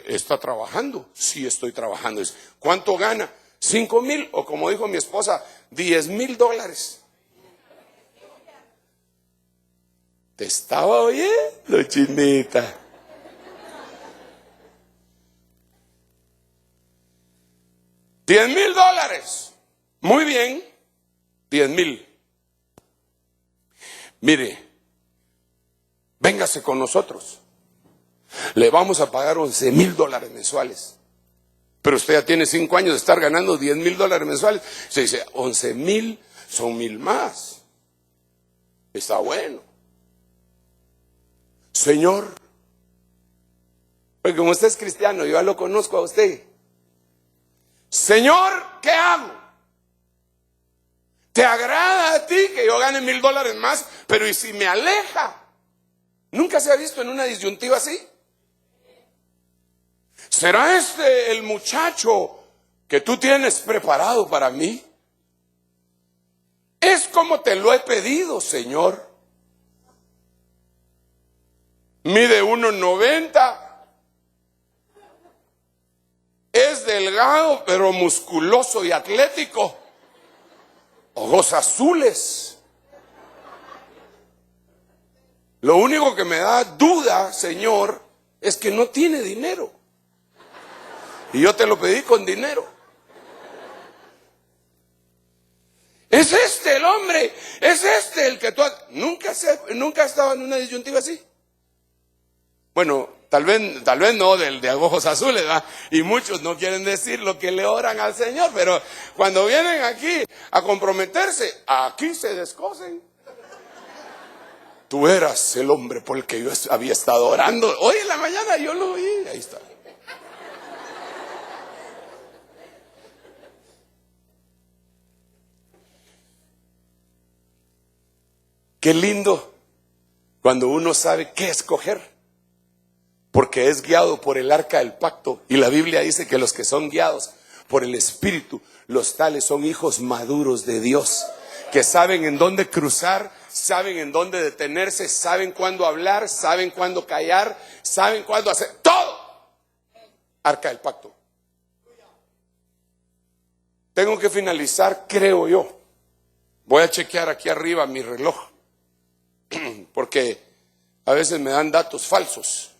¿está trabajando? Sí, estoy trabajando. ¿Cuánto gana? 5,000 o como dijo mi esposa, $10,000. Te estaba oyendo, chinita. $10,000. Muy bien, 10,000. Mire, véngase con nosotros. Le vamos a pagar $11,000 mensuales. Pero usted ya tiene 5 años de estar ganando $10,000 mensuales. Se dice, 11,000 son 1,000 más. Está bueno. Señor, porque como usted es cristiano, yo ya lo conozco a usted. Señor, ¿qué hago? ¿Te agrada a ti que yo gane $1,000 más? Pero ¿y si me aleja? ¿Nunca se ha visto en una disyuntiva así? ¿Será este el muchacho que tú tienes preparado para mí? Es como te lo he pedido, Señor. Mide 1.90. Es delgado, pero musculoso y atlético. Ojos azules. Lo único que me da duda, Señor, es que no tiene dinero. Y yo te lo pedí con dinero. Es este el hombre, es este el que tú... ¿Nunca has estado en una disyuntiva así? Bueno, tal vez no del de ojos azules, ¿verdad? Y muchos no quieren decir lo que le oran al Señor, pero cuando vienen aquí a comprometerse, aquí se descosen. Tú eras el hombre por el que yo había estado orando. Hoy en la mañana yo lo oí, ahí está. Qué lindo cuando uno sabe qué escoger, porque es guiado por el arca del pacto. Y la Biblia dice que los que son guiados por el Espíritu, los tales son hijos maduros de Dios, que saben en dónde cruzar, saben en dónde detenerse, saben cuándo hablar, saben cuándo callar, saben cuándo hacer todo. Arca del pacto. Tengo que finalizar, creo yo. Voy a chequear aquí arriba mi reloj, porque a veces me dan datos falsos.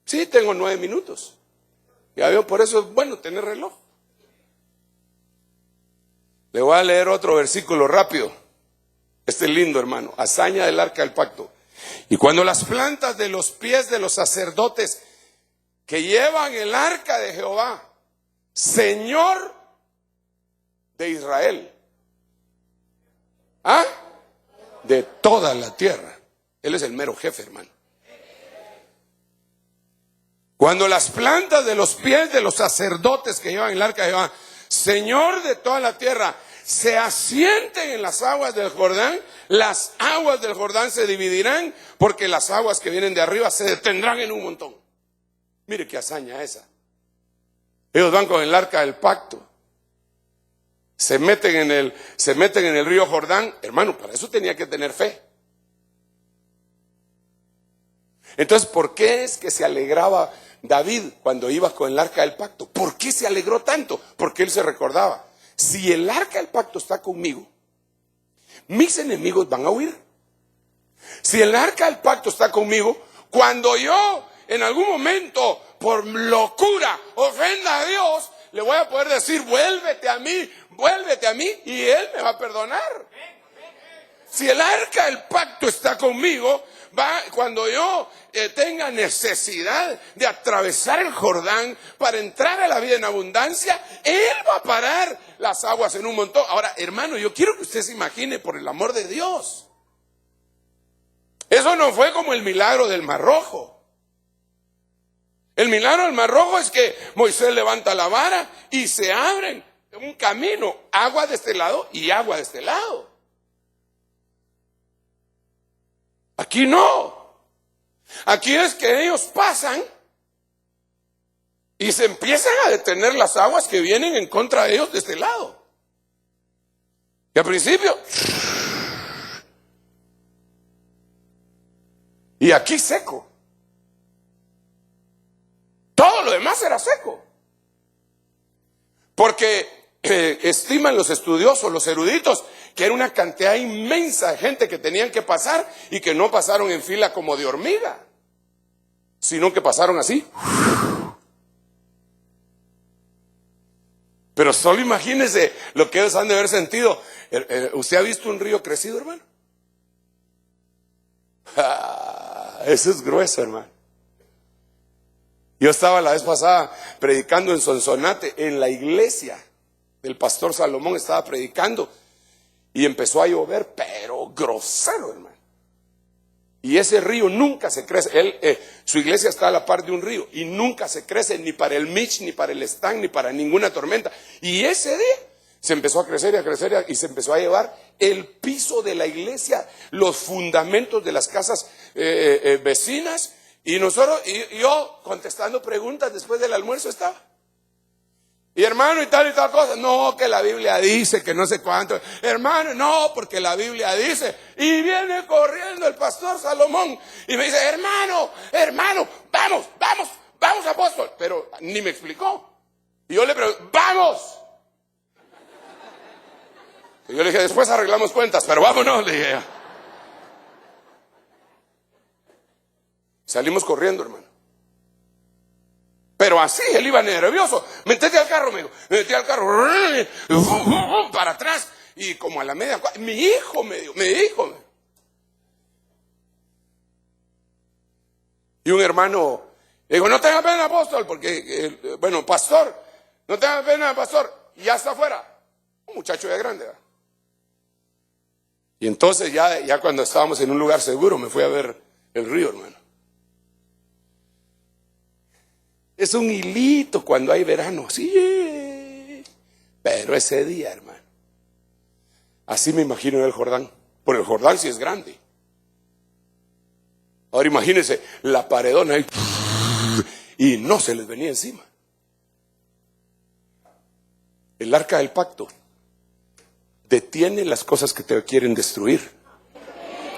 Sí, tengo 9 minutos. Ya veo, por eso es bueno tener reloj. Le voy a leer otro versículo rápido. Este es lindo, hermano. Hazaña del arca del pacto. Y cuando las plantas de los pies de los sacerdotes que llevan el arca de Jehová, Señor de Israel, de toda la tierra. Él es el mero jefe, hermano. Cuando las plantas de los pies de los sacerdotes que llevan el arca de Jehová, Señor de toda la tierra, se asienten en las aguas del Jordán, las aguas del Jordán se dividirán, porque las aguas que vienen de arriba se detendrán en un montón. Mire qué hazaña esa. Ellos van con el arca del pacto. Se meten en el río Jordán. Hermano, para eso tenía que tener fe. Entonces, ¿por qué es que se alegraba David cuando iba con el arca del pacto? ¿Por qué se alegró tanto? Porque él se recordaba, si el arca del pacto está conmigo, mis enemigos van a huir. Si el arca del pacto está conmigo, cuando yo en algún momento por locura ofenda a Dios, le voy a poder decir, vuélvete a mí, y Él me va a perdonar. Si el arca del pacto está conmigo, cuando yo tenga necesidad de atravesar el Jordán para entrar a la vida en abundancia, Él va a parar las aguas en un montón. Ahora, hermano, yo quiero que usted se imagine, por el amor de Dios, eso no fue como el milagro del Mar Rojo. El milagro del Mar Rojo es que Moisés levanta la vara y se abren un camino, agua de este lado y agua de este lado. Aquí no. Aquí es que ellos pasan y se empiezan a detener las aguas que vienen en contra de ellos de este lado. Y al principio, y aquí seco. Todo lo demás era seco. Porque estiman los estudiosos, los eruditos, que era una cantidad inmensa de gente que tenían que pasar y que no pasaron en fila como de hormiga, sino que pasaron así. Pero solo imagínense lo que ellos han de haber sentido. ¿Usted ha visto un río crecido, hermano? Eso es grueso, hermano. Yo estaba la vez pasada predicando en Sonsonate, en la iglesia del pastor Salomón, estaba predicando y empezó a llover, pero grosero, hermano. Y ese río nunca se crece. Su iglesia está a la par de un río y nunca se crece ni para el Mitch, ni para el Stan, ni para ninguna tormenta. Y ese día se empezó a crecer y a crecer y se empezó a llevar el piso de la iglesia, los fundamentos de las casas vecinas. Y nosotros, y yo contestando preguntas después del almuerzo estaba. Y hermano, y tal cosa. No, que la Biblia dice, que no sé cuánto. Hermano, no, porque la Biblia dice. Y viene corriendo el pastor Salomón y me dice, hermano, vamos apóstol. Pero ni me explicó. Y yo le pregunto, vamos. Y yo le dije, después arreglamos cuentas, pero vámonos, le dije. Salimos corriendo, hermano. Pero así, él iba nervioso. Métete al carro, me dijo. Me metí al carro. Para atrás. Y como a la media cuadra, mi hijo me dijo. Y un hermano dijo, no tenga pena, apóstol, porque, bueno, pastor, no tenga pena, pastor. Y ya está afuera. Un muchacho ya grande, ¿verdad? Y entonces ya cuando estábamos en un lugar seguro, me fui a ver el río, hermano. Es un hilito cuando hay verano, sí, pero ese día, hermano, así me imagino el Jordán, porque el Jordán sí es grande. Ahora imagínense la paredona ahí, y no se les venía encima. El arca del pacto detiene las cosas que te quieren destruir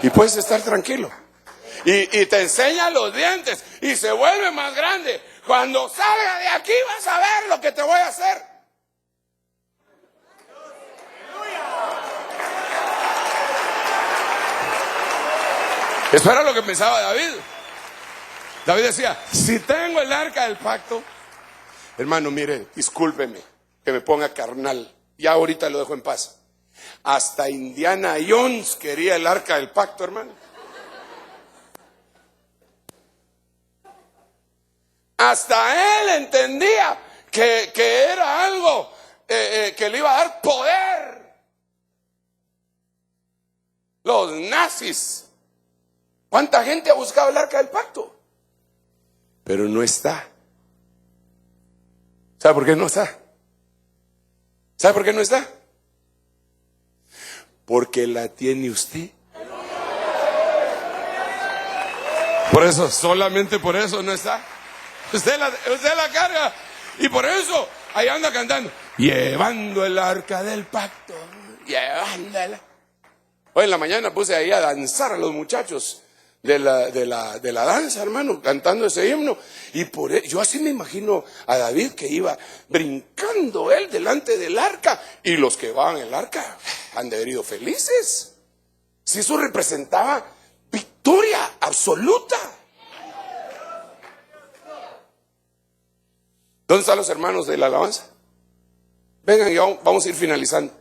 y puedes estar tranquilo. Y te enseña los dientes y se vuelve más grande. Cuando salga de aquí vas a ver lo que te voy a hacer. Eso era lo que pensaba David. David decía, si tengo el arca del pacto, hermano, mire, discúlpeme que me ponga carnal, ya ahorita lo dejo en paz. Hasta Indiana Jones quería el arca del pacto, hermano. Hasta él entendía que era algo que le iba a dar poder. Los nazis. ¿Cuánta gente ha buscado el arca del pacto? Pero no está. ¿Sabe por qué no está? ¿Sabe por qué no está? Porque la tiene usted. Por eso, solamente por eso no está. Usted la carga. Y por eso ahí anda cantando. Llevando el arca del pacto. Llevándola. Hoy en la mañana puse ahí a danzar a los muchachos de la danza, hermano, cantando ese himno. Y yo así me imagino a David que iba brincando él delante del arca. Y los que van en el arca han de haber ido felices. Si eso representaba victoria absoluta. ¿Dónde están los hermanos de la alabanza? Vengan, ya vamos a ir finalizando.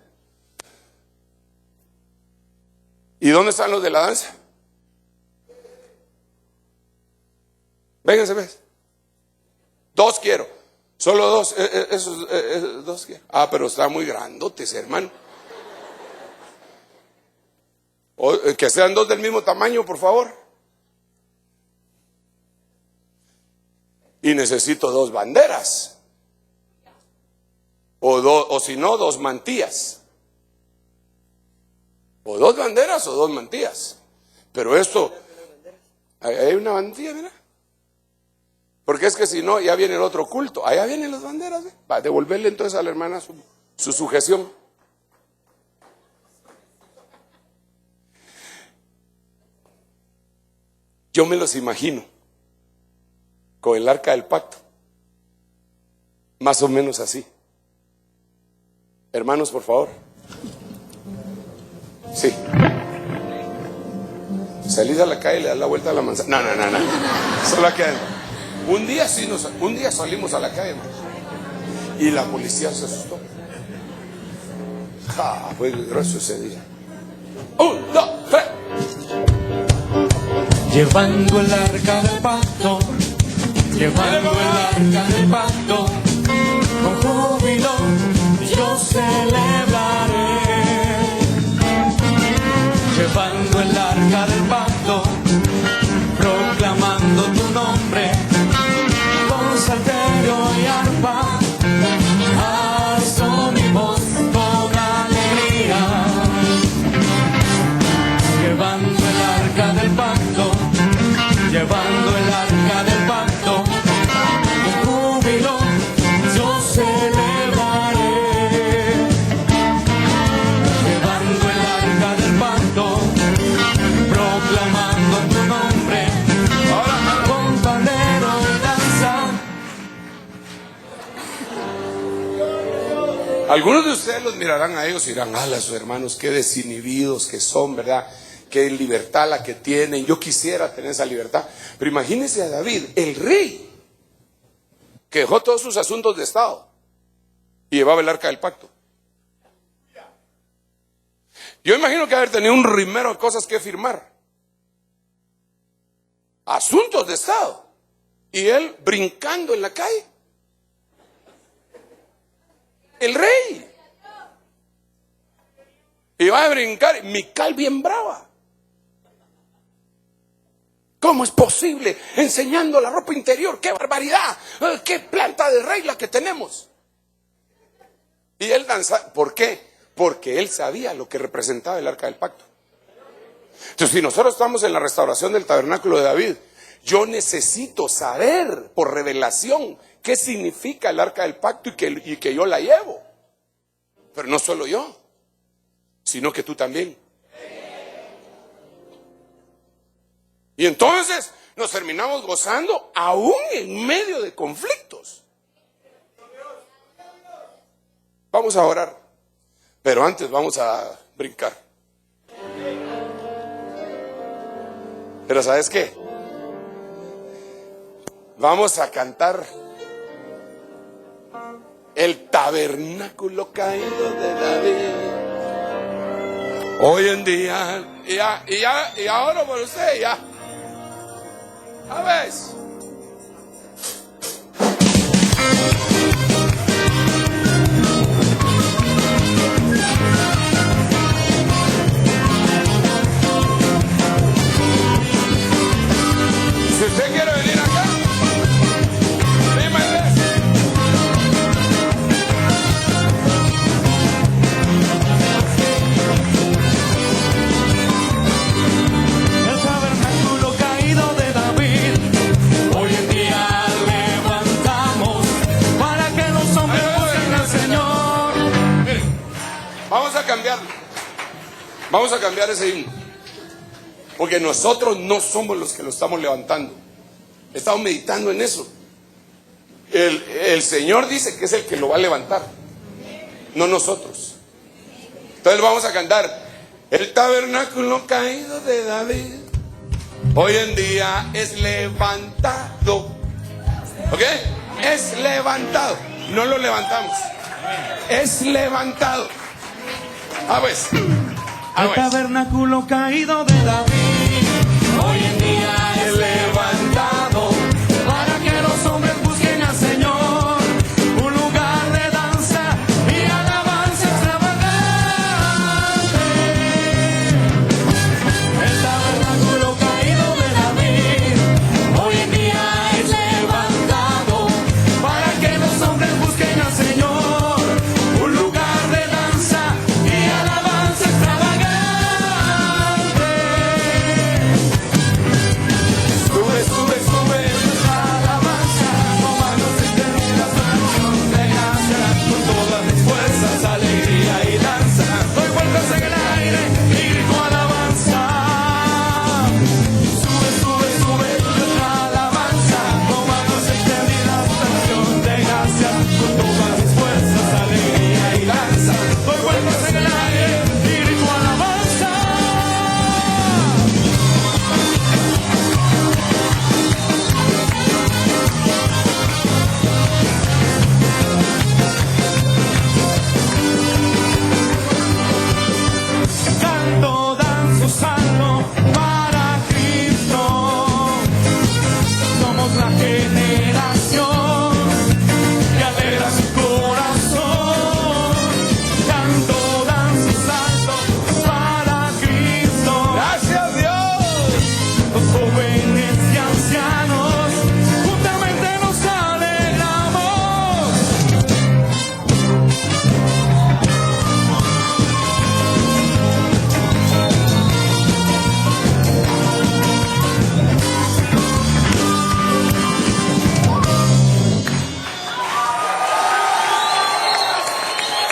¿Y dónde están los de la danza? Vénganse, ¿ves? Dos quiero. Solo dos. Esos dos quiero. Ah, pero están muy grandotes, hermano. Que sean dos del mismo tamaño, por favor. Y necesito dos banderas. O si no, dos mantillas. O dos banderas o dos mantillas. Pero esto, hay una mantilla, mira. Porque es que si no, ya viene el otro culto. Allá vienen las banderas, ¿eh? Va a devolverle entonces a la hermana su sujeción. Yo me los imagino con el arca del pacto, más o menos así. Hermanos, por favor. Sí. Salís a la calle y le das la vuelta a la manzana. No. Solo aquí adentro. Un día salimos a la calle, hermanos, y la policía se asustó. Fue grueso ese día. 1, 2, 3. Llevando el arca del pacto, llevando el arca del pacto, con júbilo yo celebraré. Llevando el arca del pacto, proclamando tu nombre, con salterio y arpa, alzo mi voz con Algunos de ustedes los mirarán a ellos y dirán, ala, sus hermanos, qué desinhibidos que son, ¿verdad? Qué libertad la que tienen. Yo quisiera tener esa libertad. Pero imagínense a David, el rey, que dejó todos sus asuntos de estado y llevaba el arca del pacto. Yo imagino que haber tenido un rimero de cosas que firmar. Asuntos de estado. Y él brincando en la calle. El rey. Y va a brincar. Mical bien brava. ¿Cómo es posible? Enseñando la ropa interior. ¡Qué barbaridad! ¡Qué planta de rey la que tenemos! Y él danza. ¿Por qué? Porque él sabía lo que representaba el arca del pacto. Entonces, si nosotros estamos en la restauración del tabernáculo de David, yo necesito saber por revelación qué significa el arca del pacto y que yo la llevo. Pero no solo yo, sino que tú también. Y entonces nos terminamos gozando aún en medio de conflictos. Vamos a orar, pero antes vamos a brincar. Pero ¿sabes qué? Vamos a cantar el tabernáculo caído de David. Hoy en día, y ahora por usted, ya. A ver. Si usted quiere venir acá, dímele. El tabernáculo caído de David, hoy en día levantamos para que los hombres busquen al Señor. Miren, vamos a cambiarlo. Vamos a cambiar ese himno. Porque nosotros no somos los que lo estamos levantando. Estamos meditando en eso. El Señor dice que es el que lo va a levantar, no nosotros. Entonces vamos a cantar el tabernáculo caído de David, hoy en día es levantado. ¿Ok? Es levantado. No lo levantamos. Es levantado. Pues. El tabernáculo caído de David, hoy en día es levantado para que los hombres busquen al Señor, un lugar de danza y alabanza extravagante. El tabernáculo caído de David, hoy en día es levantado para que los hombres busquen al Señor, un lugar de danza y alabanza extravagante.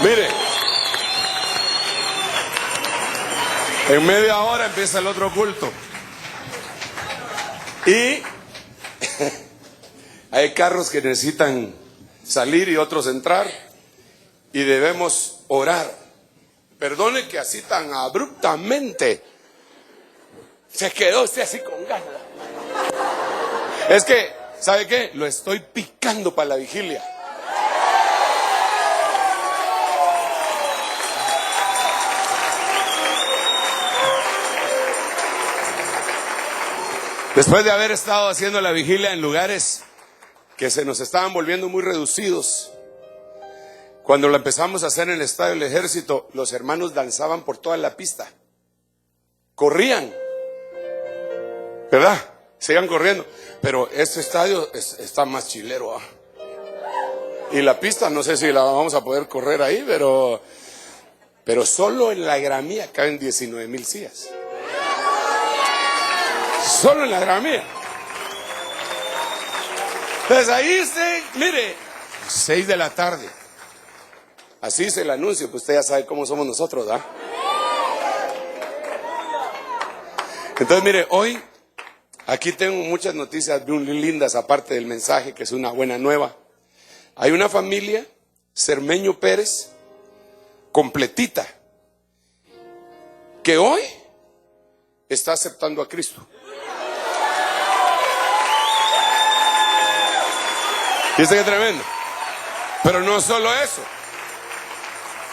Mire, en media hora empieza el otro culto. Y hay carros que necesitan salir y otros entrar. y debemos orar. Perdone que así tan abruptamente se quedó usted así con ganas. Es que, ¿sabe qué? Lo estoy picando para la vigilia. Después de haber estado haciendo la vigilia en lugares que se nos estaban volviendo muy reducidos, cuando lo empezamos a hacer en el estadio del Ejército, los hermanos danzaban por toda la pista, corrían, ¿verdad? Sigan corriendo, pero este estadio está más chilero, ¿ah? Y la pista no sé si la vamos a poder correr ahí, pero solo en la gramía caben 19,000 sillas. Solo en la gramía. Entonces ahí mire, 6 de la tarde. Así es el anuncio, pues usted ya sabe cómo somos nosotros, ¿verdad? Entonces mire, hoy aquí tengo muchas noticias muy lindas, aparte del mensaje, que es una buena nueva. Hay una familia, Cermeño Pérez, completita, que hoy está aceptando a Cristo. Fíjese qué tremendo. Pero no solo eso.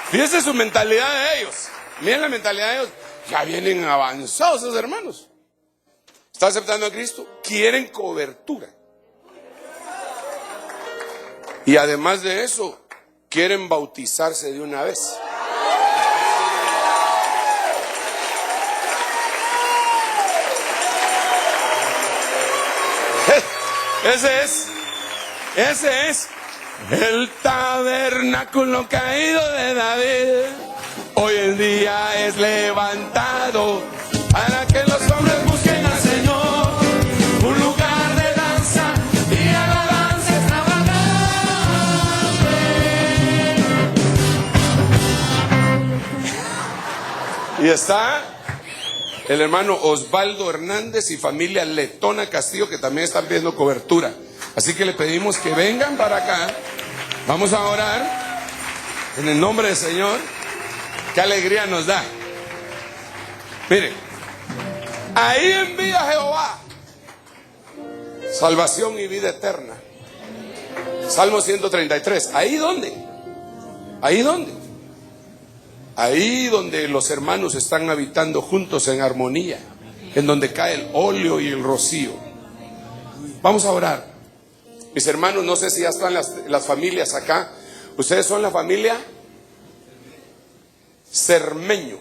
Fíjese su mentalidad de ellos. Miren la mentalidad de ellos. Ya vienen avanzados esos hermanos. Está aceptando a Cristo. Quieren cobertura. Y además de eso, quieren bautizarse de una vez. Ese es el tabernáculo caído de David. Hoy en día es levantado para que los hombres busquen al Señor. Un lugar de danza y alabanza extravagante. Y está el hermano Osvaldo Hernández y familia Letona Castillo, que también están pidiendo cobertura. Así que le pedimos que vengan para acá. Vamos a orar en el nombre del Señor. Qué alegría nos da. Mire, ahí envía Jehová salvación y vida eterna. Salmo 133. ¿Ahí dónde? ¿Ahí dónde? Ahí donde los hermanos están habitando juntos en armonía, en donde cae el óleo y el rocío. Vamos a orar. Mis hermanos, no sé si ya están las familias acá. ¿Ustedes son la familia Cermeño?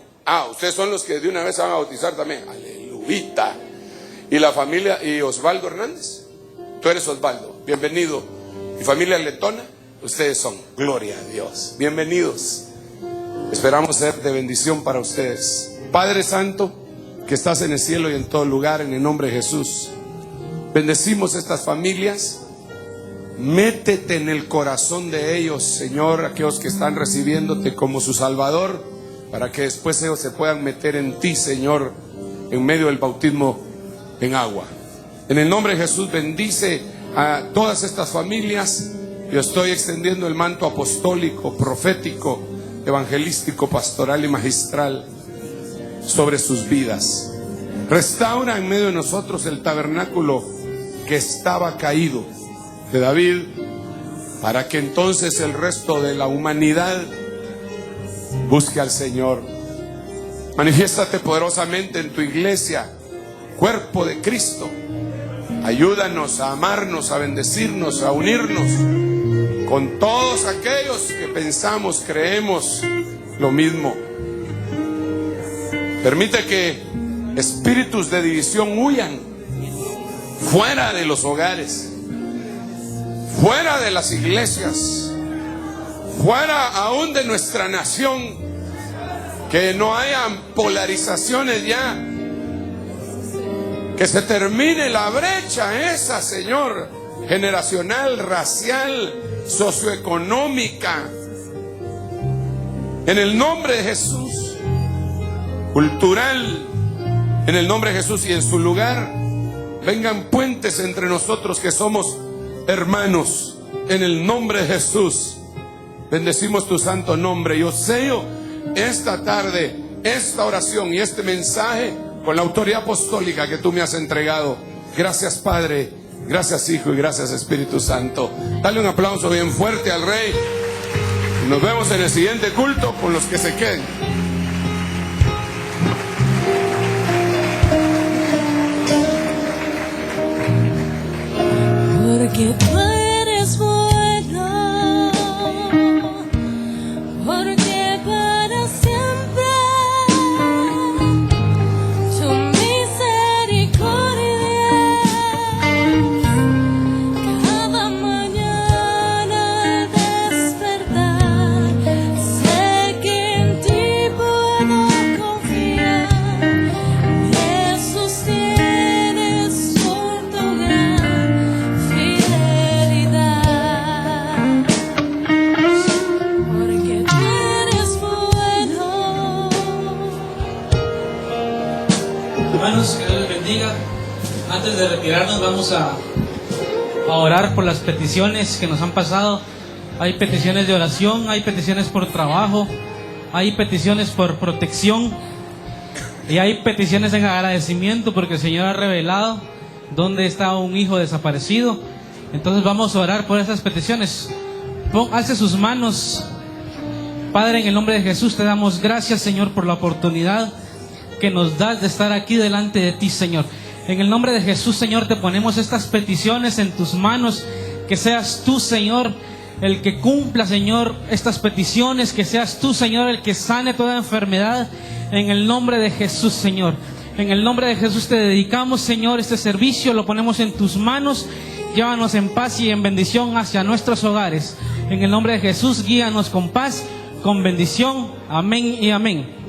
Ustedes son los que de una vez se van a bautizar también. Aleluya. ¿Y la familia y Osvaldo Hernández? Tú eres Osvaldo, bienvenido. ¿Y familia Letona? Ustedes son, gloria a Dios, bienvenidos. Esperamos ser de bendición para ustedes. Padre Santo, que estás en el cielo y en todo lugar, en el nombre de Jesús, bendecimos estas familias. Métete en el corazón de ellos, Señor, aquellos que están recibiéndote como su Salvador, para que después ellos se puedan meter en ti, Señor, en medio del bautismo en agua. En el nombre de Jesús, bendice a todas estas familias. Yo estoy extendiendo el manto apostólico, profético, evangelístico, pastoral y magistral sobre sus vidas. Restaura en medio de nosotros el tabernáculo que estaba caído de David, para que entonces el resto de la humanidad busque al Señor. Manifiéstate poderosamente en tu iglesia, cuerpo de Cristo. Ayúdanos a amarnos, a bendecirnos, a unirnos con todos aquellos que pensamos, creemos lo mismo. Permite que espíritus de división huyan fuera de los hogares, fuera de las iglesias, fuera aún de nuestra nación. Que no hayan polarizaciones ya. Que se termine la brecha esa, Señor, generacional, racial, socioeconómica. En el nombre de Jesús. Cultural. En el nombre de Jesús, y en su lugar vengan puentes entre nosotros que somos hermanos. En el nombre de Jesús. Bendecimos tu santo nombre. Yo sello esta tarde, esta oración y este mensaje con la autoridad apostólica que tú me has entregado. Gracias, Padre. Gracias, Hijo, y gracias, Espíritu Santo. Dale un aplauso bien fuerte al Rey. Y nos vemos en el siguiente culto con los que se queden. Porque tú eres bueno, porque para siempre tu misericordia, cada mañana al despertar, sé que en ti puedo confiar. Jesús, tienes por tu gran fidelidad, porque tú eres bueno. Hermanos, que Dios les bendiga. Antes de retirarnos vamos a orar por las peticiones que nos han pasado. Hay peticiones de oración, hay peticiones por trabajo, hay peticiones por protección y hay peticiones en agradecimiento porque el Señor ha revelado dónde está un hijo desaparecido. Entonces vamos a orar por esas peticiones. Alce sus manos. Padre, en el nombre de Jesús te damos gracias, Señor, por la oportunidad que nos das de estar aquí delante de ti, Señor. En el nombre de Jesús, Señor, te ponemos estas peticiones en tus manos. Que seas tú, Señor, el que cumpla, Señor, estas peticiones. Que seas tú, Señor, el que sane toda enfermedad. En el nombre de Jesús, Señor. En el nombre de Jesús te dedicamos, Señor, este servicio. Lo ponemos en tus manos. Llévanos en paz y en bendición hacia nuestros hogares. En el nombre de Jesús, guíanos con paz, con bendición. Amén y amén.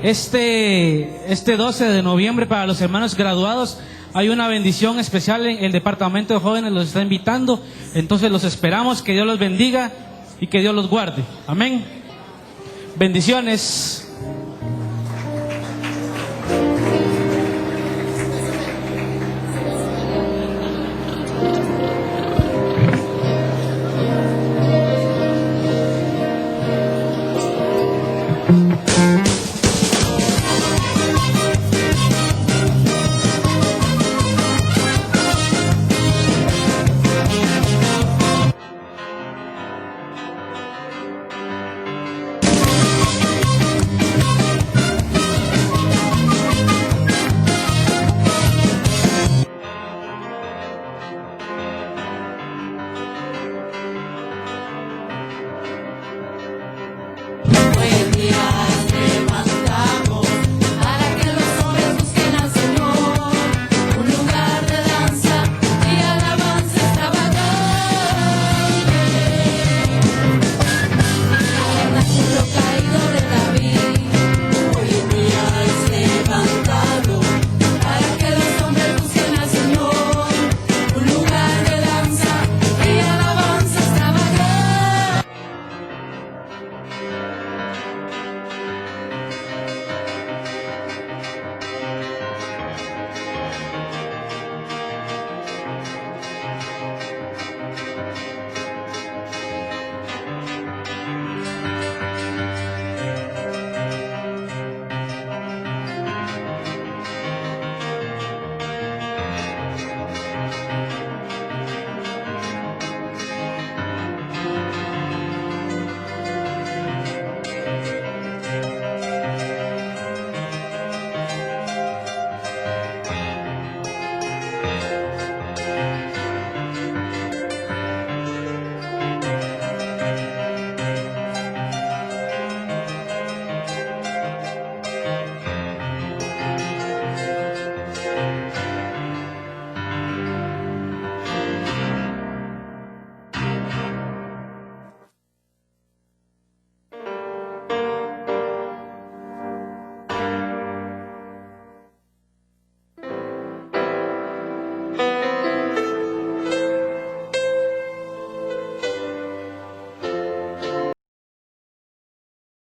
Este 12 de noviembre para los hermanos graduados hay una bendición especial en el departamento de jóvenes, los está invitando. Entonces los esperamos. Que Dios los bendiga y que Dios los guarde. Amén. Bendiciones.